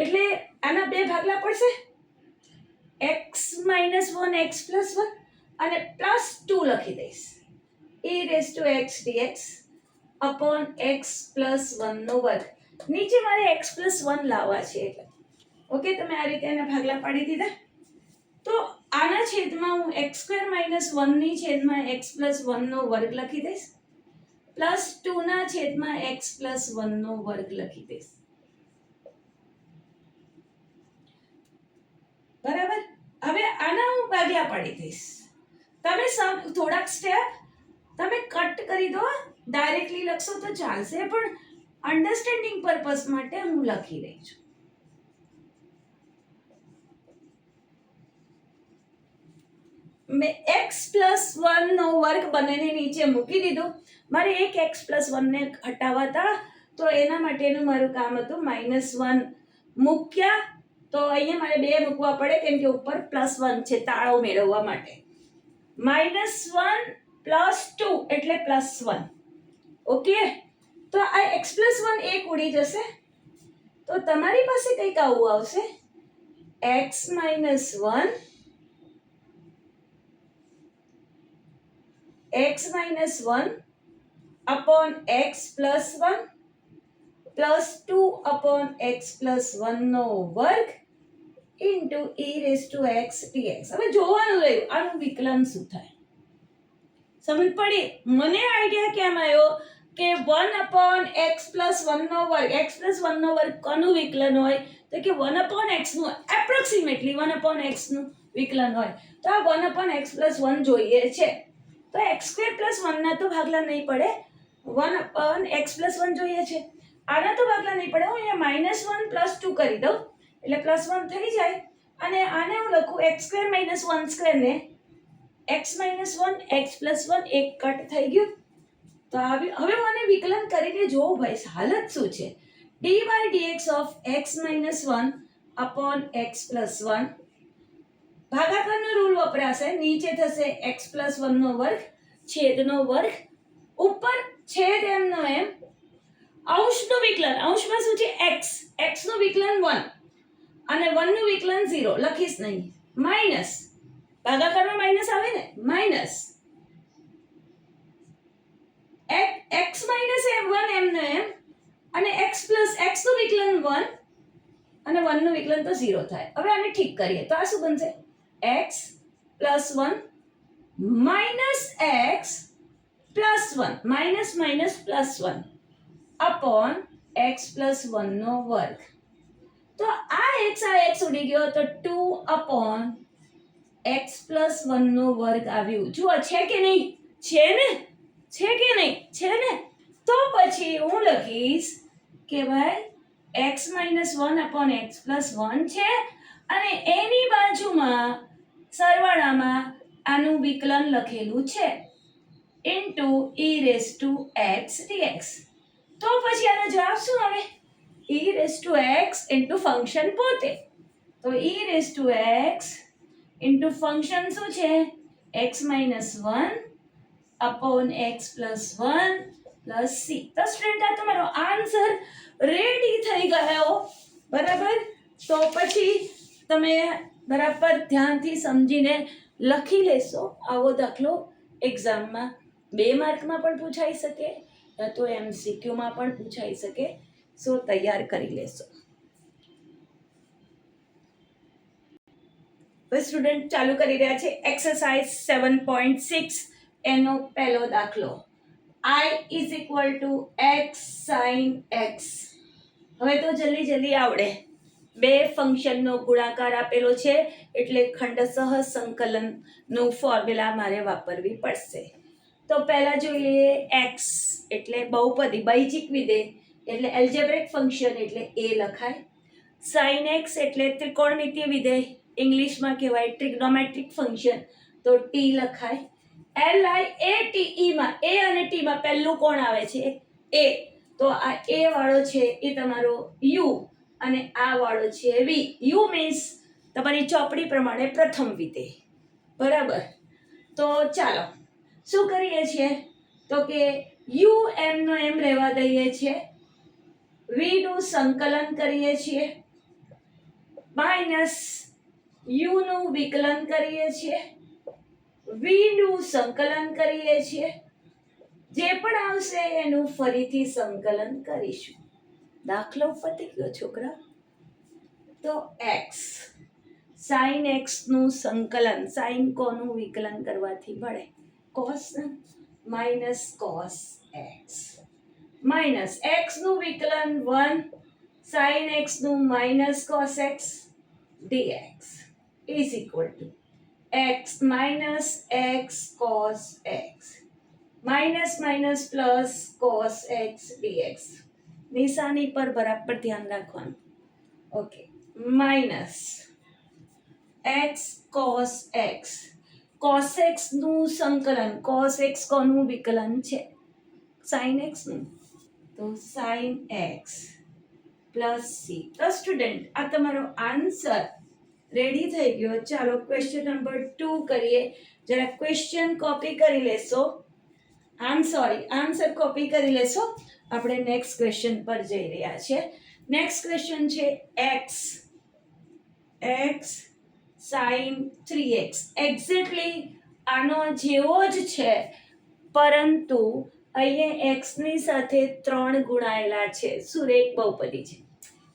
એટલે આના બે ભાગલા પડશે, x - 1 x + 1, અને +2 લખી દઈશ, e⁻x dx / x + 1 નો વર્ગ. નીચે મારે x + 1 લાવવા છે એટલે ઓકે, તમે આ રીતે એના ભાગલા પાડી દીધા. તો આના છેદમાં હું x² - 1 ની છેદમાં x + 1 નો વર્ગ લખી દઈશ, +2 ના છેદમાં x + 1 નો વર્ગ લખી દઈશ. બરાબર. હવે આના હું ભાગલા પાડી દઈશ. તમે થોડાક સ્ટેપ તમે કટ કરી દો, ડાયરેક્ટલી લખશો તો ચાલશે, પણ અન્ડરસ્ટેન્ડિંગ પર્પસ માટે હું લખી રહી છું. x + 1 નો વર્ગ બંનેને નીચે મૂકી દીધો. મારે એક x + 1 ને હટાવવા હતા, તો એના માટેનું મારું કામ હતું -1 મૂક્યા. તો અહીંયા મારે 2 મૂકવા પડે, કેમ કે ઉપર +1 છે તાળો મેળવવા માટે. -1 + 2 એટલે +1. ઓકે. તો આ x + 1 એક ઉડી જશે, તો તમારી પાસે કંઈક આવું આવશે, x - 1 x - 1 upon x + 1 +2/x + 1 નો વર્ગ into e⁻x dx. હવે જોવાનું રહ્યું આનું વિકલન શું થાય. સમજ પડી? મને આઈડિયા કેમ આવ્યો કે 1/x + 1 નો વર્ગ, x + 1 નો વર્ગ કોનું વિકલન હોય? તો કે 1/x નું, એપ્રોક્સિમેટલી 1/x નું વિકલન હોય. તો આ 1/x + 1 જોઈએ છે. તો x² + 1 ના તો ભાગલા નહીં પડે, 1/x + 1 જોઈએ છે. આના તો ભાગલા નહીં પડે. હું અહીંયા -1 + 2 કરી દઉં એટલે +1 થઈ જાય, અને આને હું લખું x² - 1² ને x - 1 x + 1 એક કટ થઈ ગયું. તો હવે મને વિકલન કરીને જોવું ભાઈ હાલત શું છે. dy dx of x - 1 upon x + 1, ભાગાકારનો rule વપરાશે. નીચે થશે x + 1 નો વર્ગ છેદનો વર્ગ, ઉપર છેદ એમનો એમ, અંશનું વિકલન, અંશમાં શું છે? x, x નું વિકલન 1 અને 1 નું વિકલન 0 લખીશ નહીં, માઈનસ, ભાગાકારમાં માઈનસ આવે ને, માઈનસ x - 1 એમનો એમ, અને x નું વિકલન 1 અને 1 નું વિકલન તો 0 થાય. હવે આને ઠીક કરીએ તો આ શું બનશે? x + 1 - x + 1, minus minus +1 upon x + 1 નો વર્ગ. તો આ x ઉડી ગયો, તો 2/x + 1 નો વર્ગ આવ્યું. જુઓ છે કે નહીં? છે ને? છે કે નહીં? છે ને? તો પછી હું લખીશ કે ભાઈ x - 1/x + 1 છે, અને એની બાજુમાં સરવાળામાં આનું વિકલન લખેલું છે into e⁻x dx. તો પછી આનો જવાબ શું આવે? e⁻x into ફંક્શન પોતે. તો e⁻x into ફંક્શન શું છે? x - 1 upon x + 1 plus c. તો સ્ટુડન્ટ આ તમારો આન્સર રેડી થઈ ગયો. બરાબર? તો પછી તમે બરાબર ધ્યાનથી સમજીને લખી લેશો. આવો દાખલો એક્ઝામમાં 2 માર્કમાં પણ પૂછાઈ શકે, યા તો MCQમાં પણ પૂછાઈ શકે. સો તૈયાર કરી લેશો. હવે સ્ટુડન્ટ ચાલુ કરી રહ્યા છે એક્સરસાઇઝ 7.6. એનો પહેલો દાખલો I is equal to x sin x. હવે તો જલ્દી આવડે. 2 ફંક્શનનો ગુણાકાર આપેલો છે એટલે ખંડસહ સંકલનનું ફોર્મ્યુલા મારે વાપરવી પડશે. તો પહેલા જોઈએ x એટલે બહુપદી બૈજિક વિધેય એટલે એલ્જેબ્રિક ફંક્શન એટલે a લખાય. sin x એટલે ત્રિકોણમિતીય વિધેય ઇંગ્લિશમાં કહેવાય ટ્રિગ્નોમેટ્રિક ફંક્શન તો t લખાય. LIATE માં a અને t માં પહેલું કોણ આવે છે? a. તો આ a વાળો છે એ તમારો u અને આ વાળો છે v. u મીન્સ તમારી ચોપડી પ્રમાણે પ્રથમ વિધેય. બરાબર. તો ચાલો શું કરીએ છીએ તો કે u m નો એમ રહેવા દઈએ છીએ, v નું સંકલન કરીએ છીએ, માઇનસ u નું વિકલન કરીએ છીએ, v નું સંકલન કરીએ છીએ. જે પણ આવશે એનું ફરીથી સંકલન કરીશું. દાખલો પતી ગયો છોકરા. તો x sin x નું સંકલન, sin કોનું વિકલન કરવાથી મળે? cos minus cos x minus x નું વિકલન 1 sin x નું minus cos x dx is equal to x minus x cos x minus minus plus cos x dx. નિશાની પર બરાબર ધ્યાન રાખવાનું. Okay, minus x cos x. cos x નું સંકલન, cos x કોનું વિકલન છે? sin x નું. તો sin x પ્લસ c. તો સ્ટુડન્ટ આ તમારો આન્સર રેડી થઈ ગયો. ચાલો ક્વેશ્ચન નંબર 2 કરીએ. જરા ક્વેશ્ચન કોપી કરી લેશો. આન્સર કોપી કરી લેશો. આપણે નેક્સ્ટ ક્વેશ્ચન પર જઈ રહ્યા છીએ. નેક્સ્ટ ક્વેશ્ચન છે x sin 3x. એક્ઝેક્ટલી આનો જેવો જ છે, પરંતુ અહીંયા x ની સાથે 3 ગુણાયેલા છે. સુરેખ બહુપદી છે.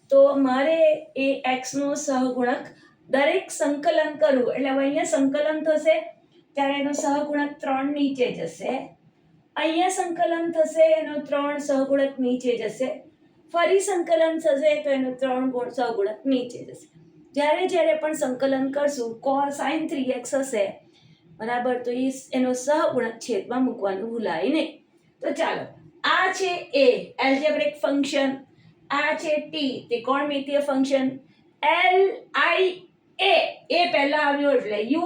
તો મારે એ x નો સહગુણક દરેક સંકલન કરવું એટલે હવે અહીંયા સંકલન થશે ત્યારે એનો સહગુણક 3 નીચે જશે. અહીંયા સંકલન થશે એનો 3 સહગુણક નીચે જશે. ફરી સંકલન થશે તો એનો 3 સહગુણક નીચે જશે. જ્યારે પણ સંકલન કરશું sin 3x હશે બરાબર, તો એનો સહગુણક છેદમાં મૂકવાનું ભૂલાય નહીં. તો ચાલો, આ છે a એલ્જેબ્રિક ફંક્શન, આ છે t ત્રિકોણમિતીય ફંક્શન, LIA એ પહેલા આવ્યો એટલે u,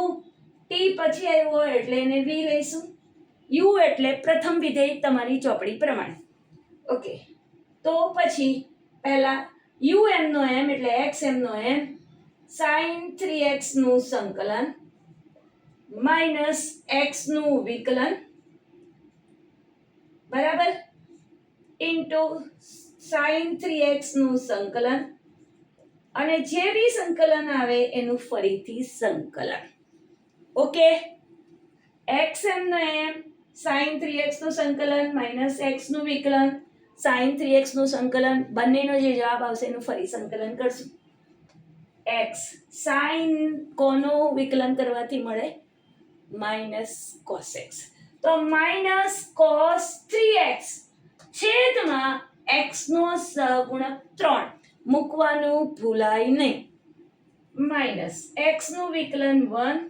t પછી આવ્યો એટલે એને v લઈશું. u એટલે પ્રથમ વિધેય તમારી ચોપડી પ્રમાણે. ઓકે, તો પછી પહેલા u m નો m એટલે x m નો m sin 3x નું સંકલન માઇનસ x નું વિકલન બરાબર ઇન્ટુ sin 3x નું સંકલન અને જે બી સંકલન આવે એનું ફરીથી સંકલન. ઓકે, xm નો m sin 3x નું સંકલન માઇનસ x નું વિકલન sin 3x નું સંકલન, બંનેનો જે જવાબ આવશે એનું ફરી સંકલન કરશું. x sin કોનું વિકલન કરવાથી મળે? Minus cos x. તો માઇનસ cos 3x છેદમાં x નો સહગુણક 3 મૂકવાનું ભૂલાય નહીં. માઇનસ x નું વિકલન 1,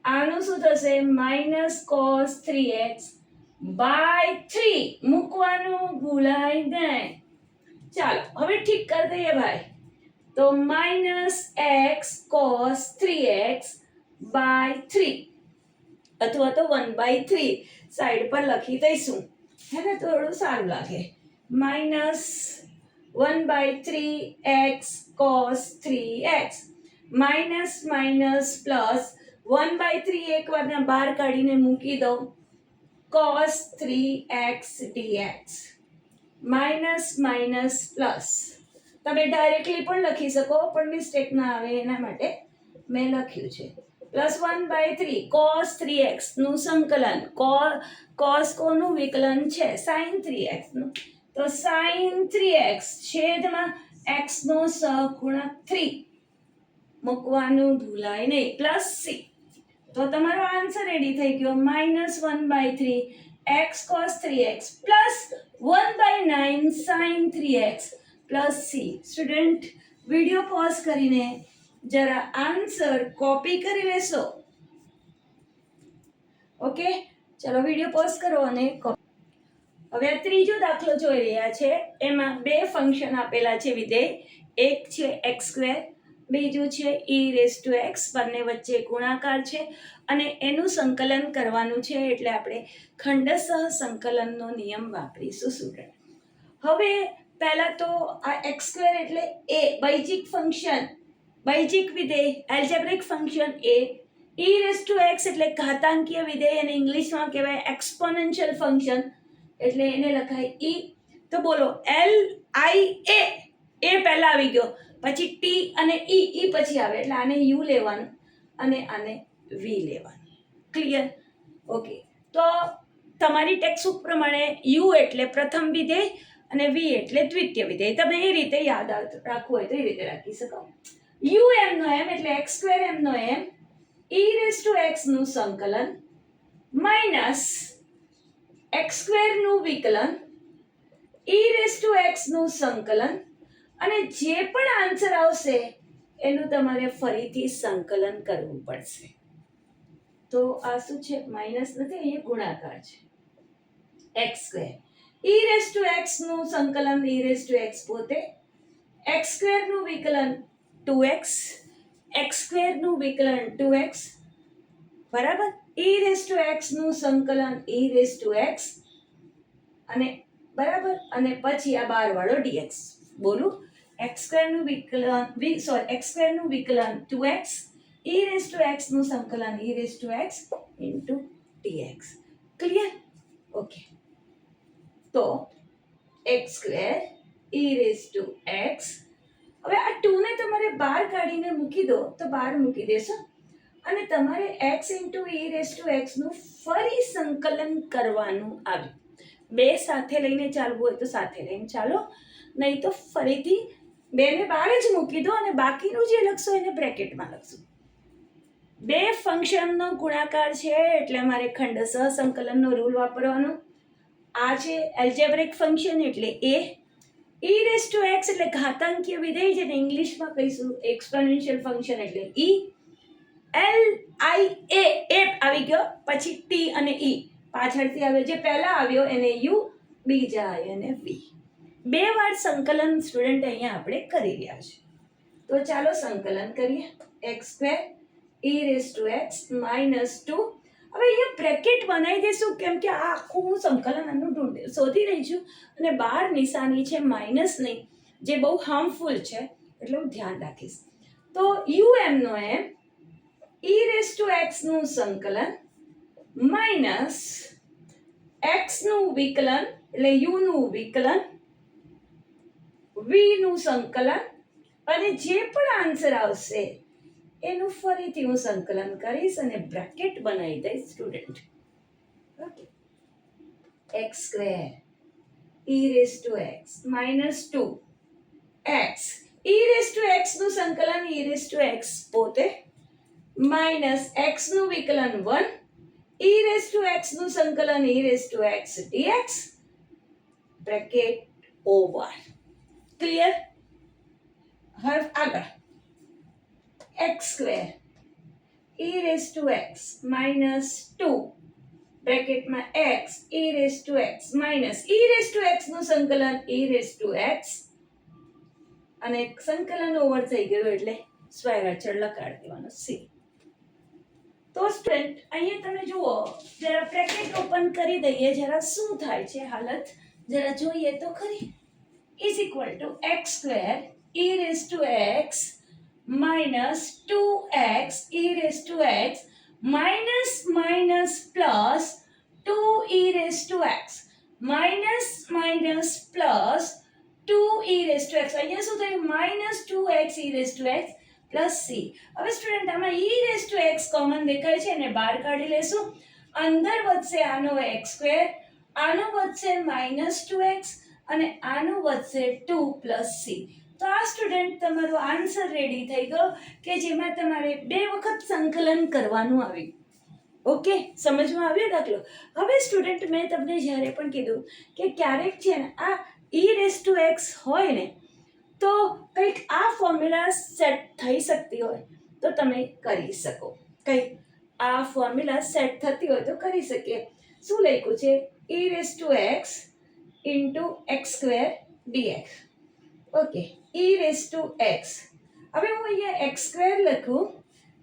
આનું શું થશે? માઇનસ cos 3x બાય 3 મૂકવાનું ભૂલાય નહીં. ચાલો હવે ઠીક કરી દઈએ ભાઈ. તો minus x cos 3x by 3 અથવા તો 1/3 સાઈડ પર લખી દઈશું, હે ને, થોડું સારું લાગે. Minus 1/3 x cos 3x minus minus plus 1/3 એક વારના બહાર કાઢીને મૂકી દઉં cos 3x dx minus minus plus તમે ડાયરેક્ટલી પણ લખી શકો, પણ મિસ્ટેક ના આવે એના માટે મેં લખ્યું છે. +1/3 cos 3x નું સંકલન. cos કોનું વિકલન છે? sin 3x નું. તો sin 3x છેદમાં x નો સહગુણક 3 મૂકવાનું ભૂલાય નહીં, +c. તો તમારો આન્સર રેડી થઈ ગયો. -1/3 x cos 3x +1/9 sin 3x +c. Student, video pause કરીને જરા આન્સર કોપી કરી લેશો. ઓકે, ચલો વિડીયો પોઝ કરો અને હવે આ ત્રીજો દાખલો જોઈ રહ્યા છે. એમાં બે ફંક્શન આપેલા છે વિધેય. એક છે x², બીજું છે e⁻x. બંને વચ્ચે ગુણાકાર છે અને એનું સંકલન કરવાનું છે, એટલે આપણે ખંડસહ સંકલનનો નિયમ વાપરીશું સ્ટુડન્ટ. હવે પહેલા તો આ x² એટલે એ બૈજિક ફંક્શન, બૈજિક વિધેય, એલ્જેબ્રિક ફંક્શન એ. e⁻x એટલે ઘાતાંકીય વિધેય, અને ઇંગ્લિશમાં કહેવાય એક્સપોનેન્શિયલ ફંક્શન, એટલે એને લખાય e. તો બોલો LIA, એ પહેલા આવી ગયો, પછી t અને e પછી આવે, એટલે આને u લેવાનું અને આને v લેવાનું. ક્લિયર? ઓકે, તો તમારી ટેક્સ્ટબુક પ્રમાણે u એટલે પ્રથમ વિધેય અને v એટલે દ્વિતીય વિધેય. તમે એ રીતે યાદ રાખવું હોય તો એ રીતે રાખી શકો. u એમનો એમ એટલે x² એમનો એમ e⁻x નું સંકલન માઇનસ x² નું વિકલન e⁻x નું સંકલન, અને જે પણ આન્સર આવશે એનું તમારે ફરીથી સંકલન કરવું પડશે. તો આ શું છે? માઇનસ નથી, અહીંયા ગુણાકાર છે. x², e⁻x નું સંકલન e⁻x પોતે, x² નું વિકલન 2x, x² નું વિકલન 2x, બરાબર. e⁻x નું સંકલન e⁻x અને બરાબર, અને પછી આ 12 વાળો dx. બોલું, x² નું વિકલન x² નું વિકલન 2x, e⁻x નું સંકલન e⁻x into dx. Clear? Okay, તો x² e⁻x. હવે આ 2 ને તમારે બહાર કાઢીને મૂકી દો તો બહાર મૂકી દેશો, અને તમારે x into e⁻x નું ફરી સંકલન કરવાનું આવ્યું. બે સાથે લઈને ચાલવું હોય તો સાથે લઈને ચાલો, નહીં તો ફરીથી બેને બહાર જ મૂકી દો અને બાકીનું જે લખશો એને બ્રેકેટમાં લખશો. બે ફંક્શનનો ગુણાકાર છે એટલે અમારે ખંડસહ સંકલનનો રૂલ વાપરવાનો. આ છે એલ્જેબ્રિક ફંક્શન એટલે એ. e⁻x એટલે ઘાતાંકીય વિધેય, જેને ઇંગ્લિશમાં કહીશું એક્સપોનેન્શિયલ ફંક્શન એટલે e. LIA એ આવી ગયો, પછી t અને e પાછળથી આવ્યો, જે પહેલા આવ્યો એને u, બીજા એને v. બે વાર સંકલન સ્ટુડન્ટ અહીંયા આપણે કરી રહ્યા છે. તો ચાલો સંકલન કરીએ. x² e⁻x -2. હવે અહીંયા બ્રેકેટ બનાવી દઈશું, કેમ કે આ આખું હું સંકલન આનું શોધી રહી છું અને બહાર નિશાની છે માઇનસ નહીં, જે બહુ હાર્મફુલ છે, એટલે હું ધ્યાન રાખીશ. તો u એમનો એમ e⁻x નું સંકલન માઇનસ x નું વિકલન એટલે u નું વિકલન, v નું સંકલન, અને જે પણ આન્સર આવશે એનું ફરીથી હું સંકલન કરીશ અને બ્રેકેટ બનાવી દઈશ student. Okay, x² e⁻x -2x, e⁻x નું સંકલન e⁻x પોતે, માઇનસ x નું વિકલન 1, e⁻x નું સંકલન e⁻x dx, bracket over. Clear? હવે આગળ x² e⁻x -2 બ્રેકેટમાં x e⁻x minus e⁻x નું સંકલન e⁻x, અને સંકલન ઓવર થઈ ગયું એટલે સ્વયં અચળ લગાડી દેવાનો c. તો સ્ટુડન્ટ અહીંયા તમે જુઓ, જરા બ્રેકેટ ઓપન કરી દઈએ, જરા શું થાય છે હાલત જરા જોઈએ તો ખરી. Is equal to x² e⁻x -2x e⁻x minus minus plus 2e⁻x minus minus plus 2e⁻x. અહીંયા શું થયું? આમાં ઈ રેસ ટુ એક્સ કોમન દેખાય છે ને બહાર કાઢી લેશું. અંદર વધશે આનો એક્સ સ્ક્વેર, આનો વધશે -2x અને આનું વધશે 2 + c. તો આ સ્ટુડન્ટ તમારો આન્સર રેડી થઈ ગયો કે જેમાં તમારે 2 વખત સંકલન કરવાનું આવ્યું. ઓકે, સમજમાં આવ્યો દાખલો? હવે સ્ટુડન્ટ મેં તમને જ્યારે પણ કીધું કે ક્યારેક છે ને આ ઈ રેસ ટુ એક્સ હોય ને તો કંઈક આ ફોર્મ્યુલા સેટ થઈ શકતી હોય તો તમે કરી શકો. કંઈક આ ફોર્મ્યુલા સેટ થતી હોય તો કરી શકીએ. શું લખ્યું છે? E raise to x into x square dx. Okay, e raise to x. હવે હું અહીંયા એક્સ સ્ક્વેર લખું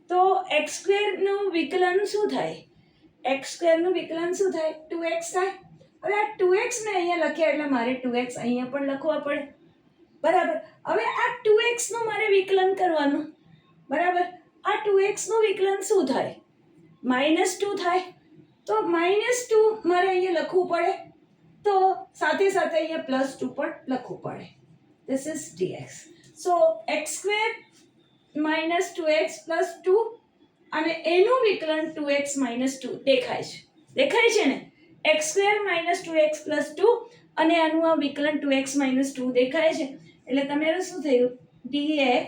તો એક્સ સ્ક્વેરનું વિકલન શું થાય? એક્સ સ્ક્વેરનું વિકલન શું થાય? 2x થાય. હવે આ 2x મેં અહીંયા લખ્યા એટલે મારે 2x અહીંયા પણ લખવા પડે. બરાબર. હવે આ 2x નું મારે વિકલન કરવાનું. બરાબર. આ 2x નું વિકલન શું થાય? -2 થાય. તો -2 મારે અહીંયા લખવું પડે. તો સાથે સાથે અહીંયા +2 પણ લખવું પડે. This is dx. So x square -2x + 2 અને એનું વિકલન 2x - 2 દેખાય છે. દેખાય છે ને? x square -2x + 2 અને આનું આ વિકલન 2x - 2 દેખાય છે. એટલે તમારું શું થયું? dx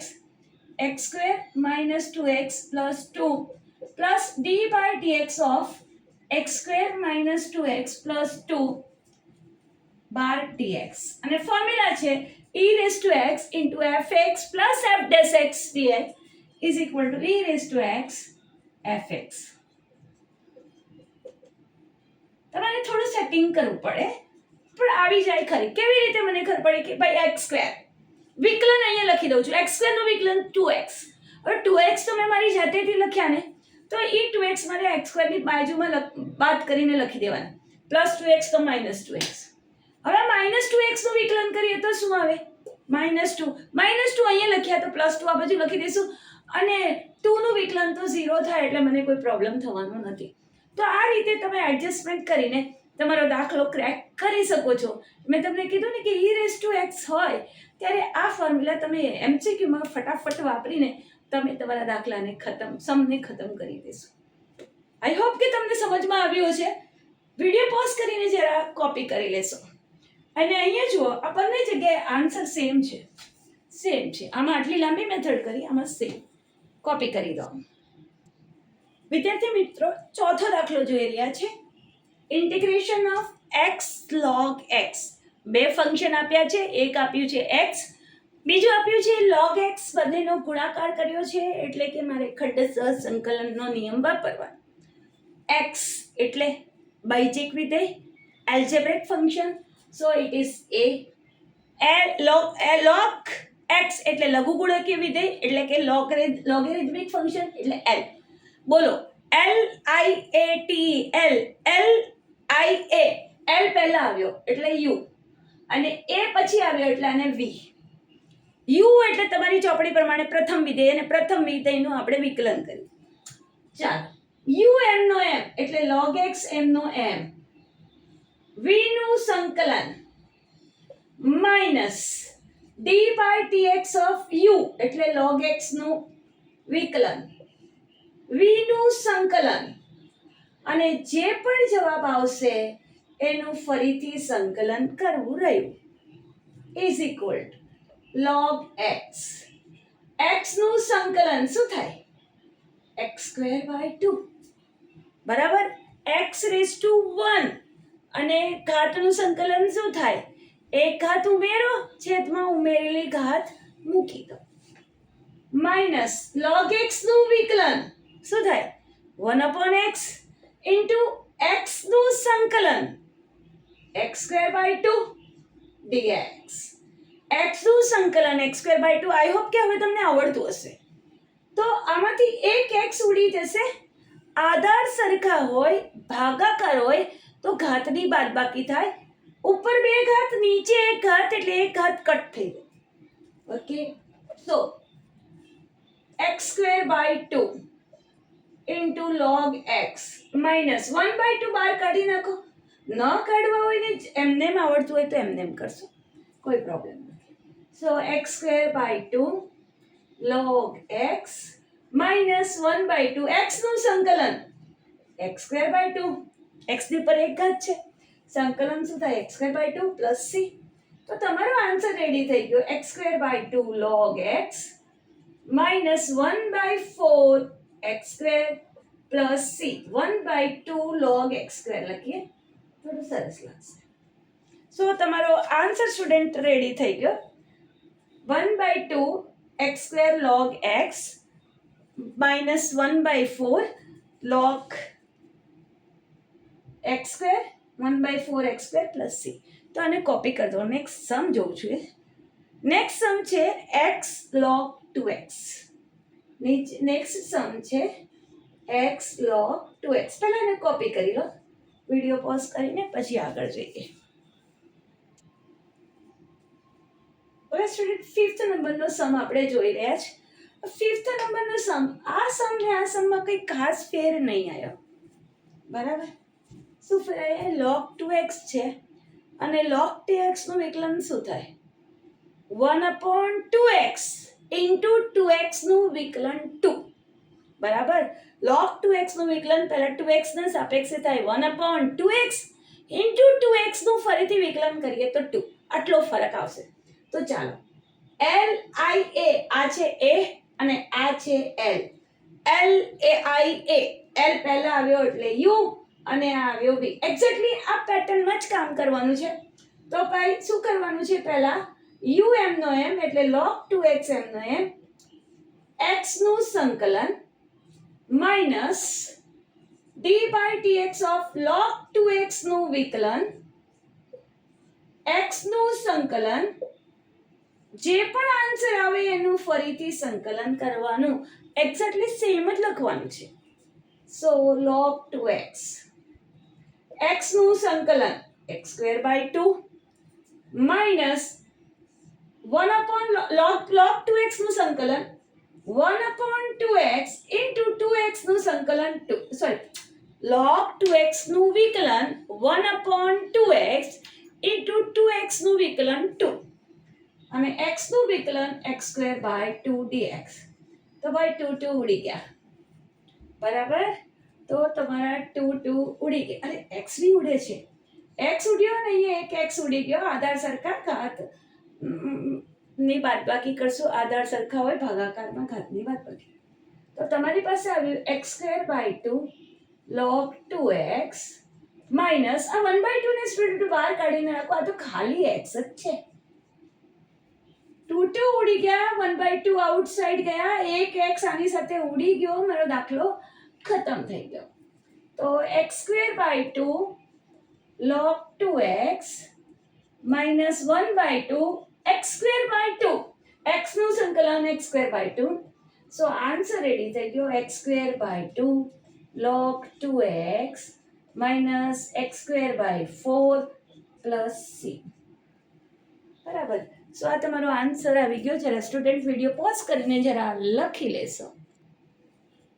x square -2x + 2 plus d/dx of x square -2x + 2 bar dx. અને ફોર્મ્યુલા છે e raised to x into fx plus f dash x dx is equal to e raised to x fx. તમારે થોડું સેટિંગ કરવું પડે પણ આવી જાય ખરી. કેવી રીતે મને ખબર પડે કે ભાઈ x સ્ક્વેર વિકલન અહીંયા લખી દઉં છું. x સ્ક્વેર નું વિકલન 2x. હવે 2x તો મેં મારી જાતેથી લખ્યા ને તો એ 2x મારે x સ્ક્વેર ની બાજુમાં બાદ કરીને લખી દેવાના. +2x તો -2x. હવે -2x નું વિકલન કરીએ તો શું આવે? -2 અહીંયા લખ્યા તો +2 આ બાજુ લખી દઈશું અને 2 નું વિકલન તો 0 થાય એટલે મને કોઈ પ્રોબ્લેમ થવાનો નથી. તો આ રીતે તમે એડજસ્ટમેન્ટ કરીને તમારો દાખલો ક્રેક કરી શકો છો. મેં તમને કીધું ને કે ઈ રેસ ટુ એક્સ હોય ત્યારે આ ફોર્મ્યુલા તમે એમસીક્યુમાં ફટાફટ વાપરીને તમે તમારા દાખલાને સમને ખતમ કરી દેશો. આઈ હોપ કે તમને સમજમાં આવ્યું છે. વિડીયો પોઝ કરીને જરા કોપી કરી લેશો. અને અહીંયા જુઓ આ બંને જગ્યાએ આન્સર સેમ છે. આમાં આટલી લાંબી મેથડ કરી, આમાં સેમ. કોપી કરી દો. વિદ્યાર્થી મિત્રો, ચોથો દાખલો જોઈ રહ્યા છે. Integration of x log x. બે ફંક્શન આપ્યા છે. એક આપ્યું છે x, બીજું આપ્યું છે log x. બંનેનો ગુણાકાર કર્યો છે એટલે કે મારે ખંડસહ સંકલનનો નિયમ વાપરવાનો. x એટલે બાયજેક વિધેય, algebraic function. So it is a log x એટલે લઘુગુણકીય વિધેય એટલે કે લોગેરિધમિક ફંક્શન એટલે l. બોલો LIAT L પહેલા આવ્યો એટલે u અને a પછી આવ્યો એટલે આને v. u એટલે તમારી ચોપડી પ્રમાણે પ્રથમ વિધેય અને પ્રથમ વિધેયનું આપણે વિકલન કર્યું. ચાલો u m નો m એટલે log x m નો m, v નું સંકલન માઇનસ d/dx of u એટલે log x નું વિકલન, v નું સંકલન અને જે પણ જવાબ આવશે એનું ફરીથી સંકલન કરવું રહ્યું is equal to log x. x નું સંકલન શું થાય? x²/2 બરાબર. x raised to 1 અને ઘાતનું સંકલન શું થાય? એક ઘાત ઉમેરો, છેદમાં ઉમેરેલી ઘાત મૂકી દો. માઇનસ log x નું વિકલન શું થાય? 1/x ઇન્ટુ x નું સંકલન x²/2 dx. x નું સંકલન x²/2. આઈ હોપ કે હવે તમને આવડતું હશે. તો આમાંથી એક x ઉડી જશે. આધાર સરખા હોય, ભાગાકાર હોય તો ઘાતની બાદબાકી થાય. ઉપર બે ઘાત, નીચે એક ઘાત એટલે એક ઘાત કટ થઈ જાય. Okay, so x²/2 into log x minus 1/2 બહાર કાઢી નાખો. ન કાઢવા હોય ને એમને આવડતું હોય તો એમને કરશો, કોઈ પ્રોબ્લેમ નથી. so x²/2 log x minus 1/2 એક્સનું સંકલન x²/2 એક્સની ઉપર એક ઘાત છે, સંકલન શું થાય x²/2 પ્લસ c. તો તમારો આન્સર રેડી થઈ ગયો x²/2 log x minus 1/4 x² plus c 1/2 log x² લખીએ થોડું સરસ લાગશે. સો તમારો આન્સર સ્ટુડન્ટ રેડી થઈ ગયો 1/2 x² log x minus 1/4 log x² 1/4 x² plus c. તો આને કોપી કરી દો. નેક્સ્ટ સમ જોઉં છું. નેક્સ્ટ સમ છે x log 2x. નેક્સ્ટ સમ છે x log 2x. પહેલા એને કોપી કરી લો, વિડીયો પોઝ કરીને પછી આગળ જઈએ. હવે સ્ટુડન્ટ 5th નંબરનો સમ આપણે જોઈ રહ્યા છે. 5th નંબરનો સમ, આ સમ ને આ સમમાં કંઈ ખાસ ફેર નહીં આવ્યો, બરાબર? શું ફેર આવ્યો? log 2x છે અને log 2x નું વિકલન શું થાય? 1/2x into 2x નું વિકલન 2, બરાબર? log 2x નું વિકલન પહેલા 2x ના સાપેક્ષે થાય 1/2x into 2x નું ફરીથી વિકલન કરીએ તો 2. આટલો ફરક આવશે. તો ચાલો l i a, આ છે a અને આ છે l. l a i a, l પહેલા આવ્યો એટલે u અને આ આવ્યો v. એક્ઝેક્ટલી આ પેટર્નમાં જ કામ કરવાનું છે. તો ભાઈ શું કરવાનું છે? પહેલા u m નો m એટલે log 2x m નો m, x નું સંકલન minus d/dx of log 2x નું વિકલન, x નું સંકલન, જે પણ આન્સર આવે એનું ફરીથી સંકલન કરવાનું. એક્ઝેક્ટલી સેમ જ લખવાનું છે. સો log 2x, x નું સંકલન x²/2 માઈનસ 1/log 2x નું સંકલન 1/2x into 2x નું સંકલન 2, સોરી log 2x નું વિકલન 1/2x into 2x નું વિકલન 2 અને x નું વિકલન x²/2 dx. તો ભાઈ 2 ઉડી ગયા, બરાબર? તો તમારા 2 ઉડી ગયા. અરે x બી ઉડે છે, x ઉડ્યો ને અહીંયા એક x ઉડી ગયો. આધાર સરખા ઘાત ની બાદબાકી કરશો. આધાર સરખા હોય ભાગાકારમાં ઘાતની બાદબાકી. તો તમારી પાસે આવ્યું x²/2 log 2x માઈનસ આ 1/2 ને સ્ટુડન્ટ બહાર કાઢીને રાખો. આ તો ખાલી x જ છે. 2 ઉડી ગયા, 1/2 આઉટસાઇડ ગયા, એક x આની સાથે ઉડી ગયો. મારો દાખલો ખતમ થઈ ગયો. તો x²/2 log 2x minus 1/2 x²/2, x નું સંકલન x²/2. સો આન્સર રેડી થઈ ગયો x²/2 log 2x minus x²/4 plus c, બરાબર? સો આ તમારો આન્સર આવી ગયો. જરા સ્ટુડન્ટ વિડીયો પોઝ કરીને જરા લખી લેશો.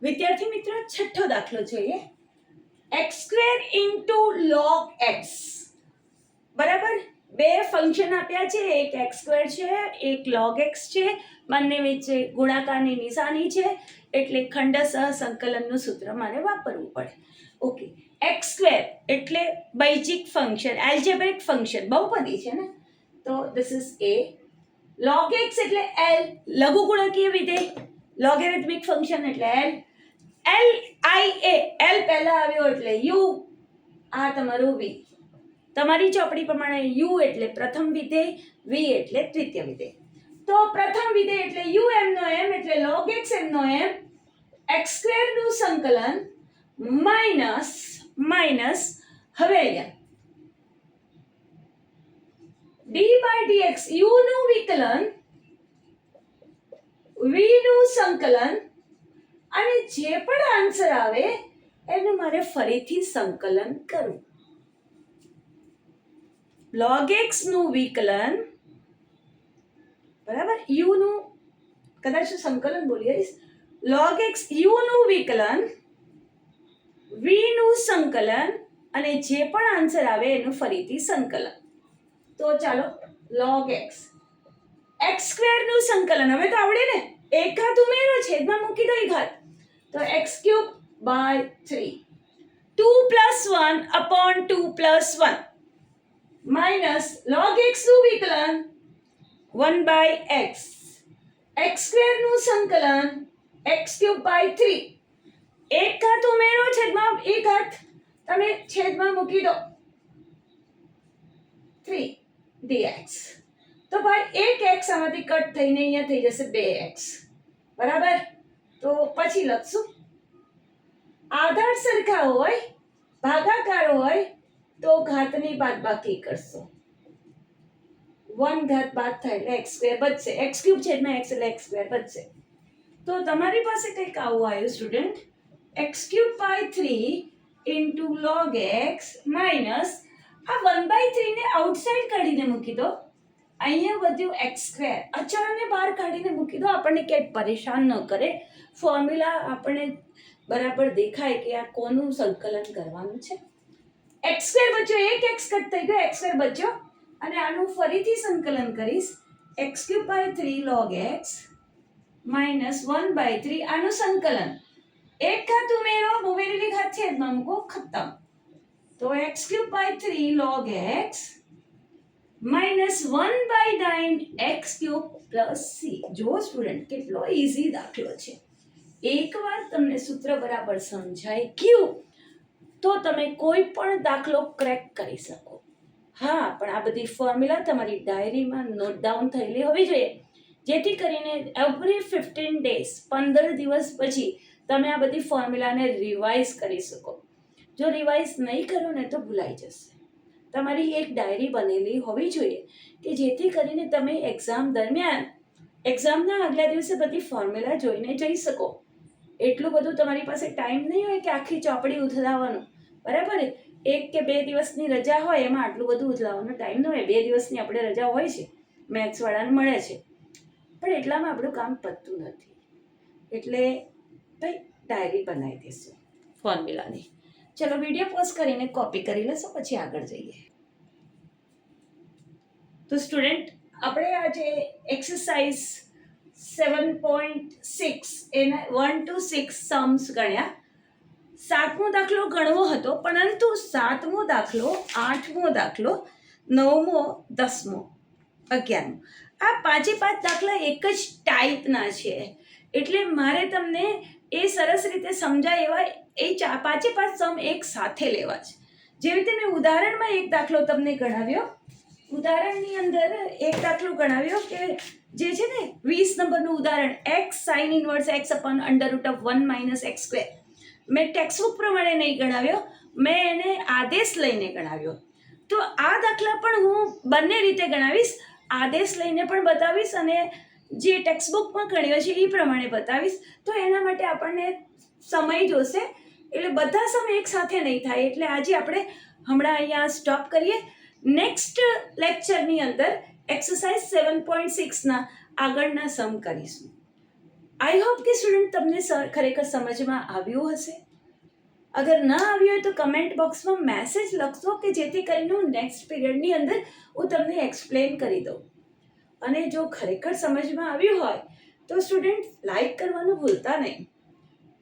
વિદ્યાર્થી મિત્રો, છઠ્ઠો દાખલો જોઈએ. x² into log x, બરાબર? બે ફંક્શન આપ્યા છે, એક x² છે, એક log x છે. બંને વચ્ચે ગુણાકારની નિશાની છે, એટલે ખંડસહ સંકલનનું સૂત્ર મારે વાપરવું પડે. ઓકે, x² એટલે બૈજિક ફંક્શન, એલ્જેબ્રિક ફંક્શન, બહુપદી છે ને? તો this is a. log x એટલે l, લઘુગુણકીય વિધેય, લોગેરિથમિક ફંક્શન એટલે l. l i a, l પહેલા આવ્યો એટલે u, આ તમારું v. તમારી ચોપડી પ્રમાણે u એટલે પ્રથમ વિધેય, v એટલે દ્વિતીય વિધેય. તો પ્રથમ વિધેય એટલે u m નો m એટલે log x m નો m, x² નું સંકલન માઈનસ હવે અહીંયા d/dx, u નું વિકલન, v નું સંકલન અને જે પણ આન્સર આવે એનું મારે ફરીથી સંકલન કરવું. log x નું વિકલન, બરાબર? u નું કદાચ સંકલન બોલીએ, log x u નું વિકલન, v નું સંકલન અને જે પણ આન્સર આવે એનું ફરીથી સંકલન. તો ચાલો log x, x² નું સંકલન હવે તો આવડે ને? એક ઘાત ઉમેરો, છેદમાં મૂકી દો એ ઘાત, તો x³ by 3. 2 plus 1 upon 2 plus 1 minus log x નું વિકલન 1 by x. x² નું સંકલન x³ by 3. એક ઘાત ઉમેરો, છેદમાં એ ઘાત તમે છેદમાં મૂકી દો 3 dx. તો ભાઈ એક x આમાંથી કટ થઈને અહીંયા થઈ જશે 2x. બરાબર? તો પછી લખશું આધાર સરખા હોય, ભાગાકાર હોય તો ઘાતની બાદબાકી કરશો. 1 ઘાત બાદ થાય એટલે x² બચશે. x³ છેદમાં x એટલે x² બચશે. તો તમારી પાસે કંઈક આવું આવ્યું student, x³ by 3 into log x minus આ 1/3 ને આઉટસાઇડ કાઢીને મૂકી દો, અહીંયા વધ્યું x². અચળને બહાર કાઢીને મૂકી દો, આપણને ક્યાંય પરેશાન ન કરે. ફોર્મ્યુલા આપણને બરાબર દેખાય કે આ કોનું સંકલન કરવાનું છે. x² બચ્યો, એક x કટ થઈ ગયો, x² બચ્યો અને આનું ફરીથી સંકલન કરીશ. x³ by 3 log x minus 1/3 આનું સંકલન. એક ઘાત ઉમેરો, ઉમેરેલી ઘાત છેદમાં મૂકો, ખતમ. તો x³ by 3 log x minus 1/9 x³ plus c. જો સ્ટુડન્ટ કેટલો ઈઝી દાખલો છે. એકવાર તમને સૂત્ર બરાબર સમજાઈ ગયું તો તમે કોઈ પણ દાખલો ક્રેક કરી શકો. હા, પણ આ બધી ફોર્મ્યુલા તમારી ડાયરીમાં નોટ ડાઉન થયેલી હોવી જોઈએ, જેથી કરીને એવરી 15 ડેઝ 15 દિવસ પછી તમે આ બધી ફોર્મ્યુલાને રિવાઇઝ કરી શકો. જો રિવાઇઝ નહીં કરો ને તો ભૂલાઈ જશે. તમારી એક ડાયરી બનેલી હોવી જોઈએ કે જેથી કરીને તમે એક્ઝામ દરમિયાન એક્ઝામના આગલા દિવસે બધી ફોર્મ્યુલા જોઈને જઈ શકો. એટલું બધું તમારી પાસે ટાઈમ નહીં હોય કે આખી ચોપડી ઉથલાવવાનું. બરાબર? 1 કે 2 દિવસની રજા હોય એમાં આટલું બધું ઉથલાવવાનો ટાઈમ ન હોય. 2 દિવસની આપણે રજા હોય છે, મેથ્સવાળાને મળે છે, પણ એટલામાં આપણું કામ પતતું નથી. એટલે ભાઈ ડાયરી બનાવી દઈશું ફોર્મ્યુલાની. ચલો વિડીયો પોઝ કરીને કોપી કરી લેશો, પછી આગળ જઈએ. તો સ્ટુડન્ટ આપણે આજે એક્સરસાઇઝ 7.6 એના 1 to 6 સમ્સ ગણ્યા. 7મો દાખલો ગણવો હતો, પરંતુ 7મો દાખલો, 8મો દાખલો, 9મો, 10મો, 11મો આ 5 દાખલા એક જ ટાઈપના છે. એટલે મારે તમને એ સરસ રીતે સમજાય એવા એ 5 સમ એક સાથે લેવા છે. જેવી રીતે મેં ઉદાહરણમાં એક દાખલો તમને ગણાવ્યો. ઉદાહરણની અંદર એક દાખલો ગણાવ્યો કે જે છે ને 20 નંબરનું ઉદાહરણ, x sin inverse x upon under root of 1 minus x². મેં ટેક્સ્ટબુક પ્રમાણે નહીં ગણાવ્યો, મેં એને આદેશ લઈને ગણાવ્યો. તો આ દાખલા પણ હું બંને રીતે ગણાવીશ, આદેશ લઈને પણ બતાવીશ અને જે ટેક્સ્ટબુકમાં ગણ્યો છે એ પ્રમાણે બતાવીશ. તો એના માટે આપણને સમય જોશે, એટલે બધા સમય એક સાથે નહીં થાય. એટલે આજે આપણે હમણાં અહીંયા સ્ટોપ કરીએ. નેક્સ્ટ લેક્ચરની અંદર એક્સરસાઇઝ 7.6ના આગળના સમ કરીશું. આઈ હોપ કે સ્ટુડન્ટ તમને ખરેખર સમજમાં આવ્યું હશે. અગર ન આવ્યું હોય તો કમેન્ટ બોક્સમાં મેસેજ લખશો કે જેથી કરીને હું નેક્સ્ટ પીરિયડની અંદર હું તમને એક્સપ્લેન કરી દઉં. અને જો ખરેખર સમજમાં આવ્યું હોય તો સ્ટુડન્ટ લાઈક કરવાનું ભૂલતા નહીં.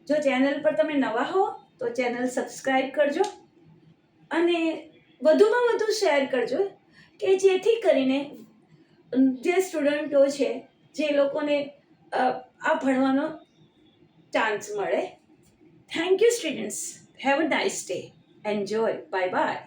જો ચેનલ પર તમે નવા હો તો ચેનલ સબસ્ક્રાઈબ કરજો અને વધુમાં વધુ શેર કરજો કે જેથી કરીને જે સ્ટુડન્ટો છે, જે લોકોને આ ભણવાનો ચાન્સ મળે. Thank you students. Have a nice day. Enjoy. Bye bye.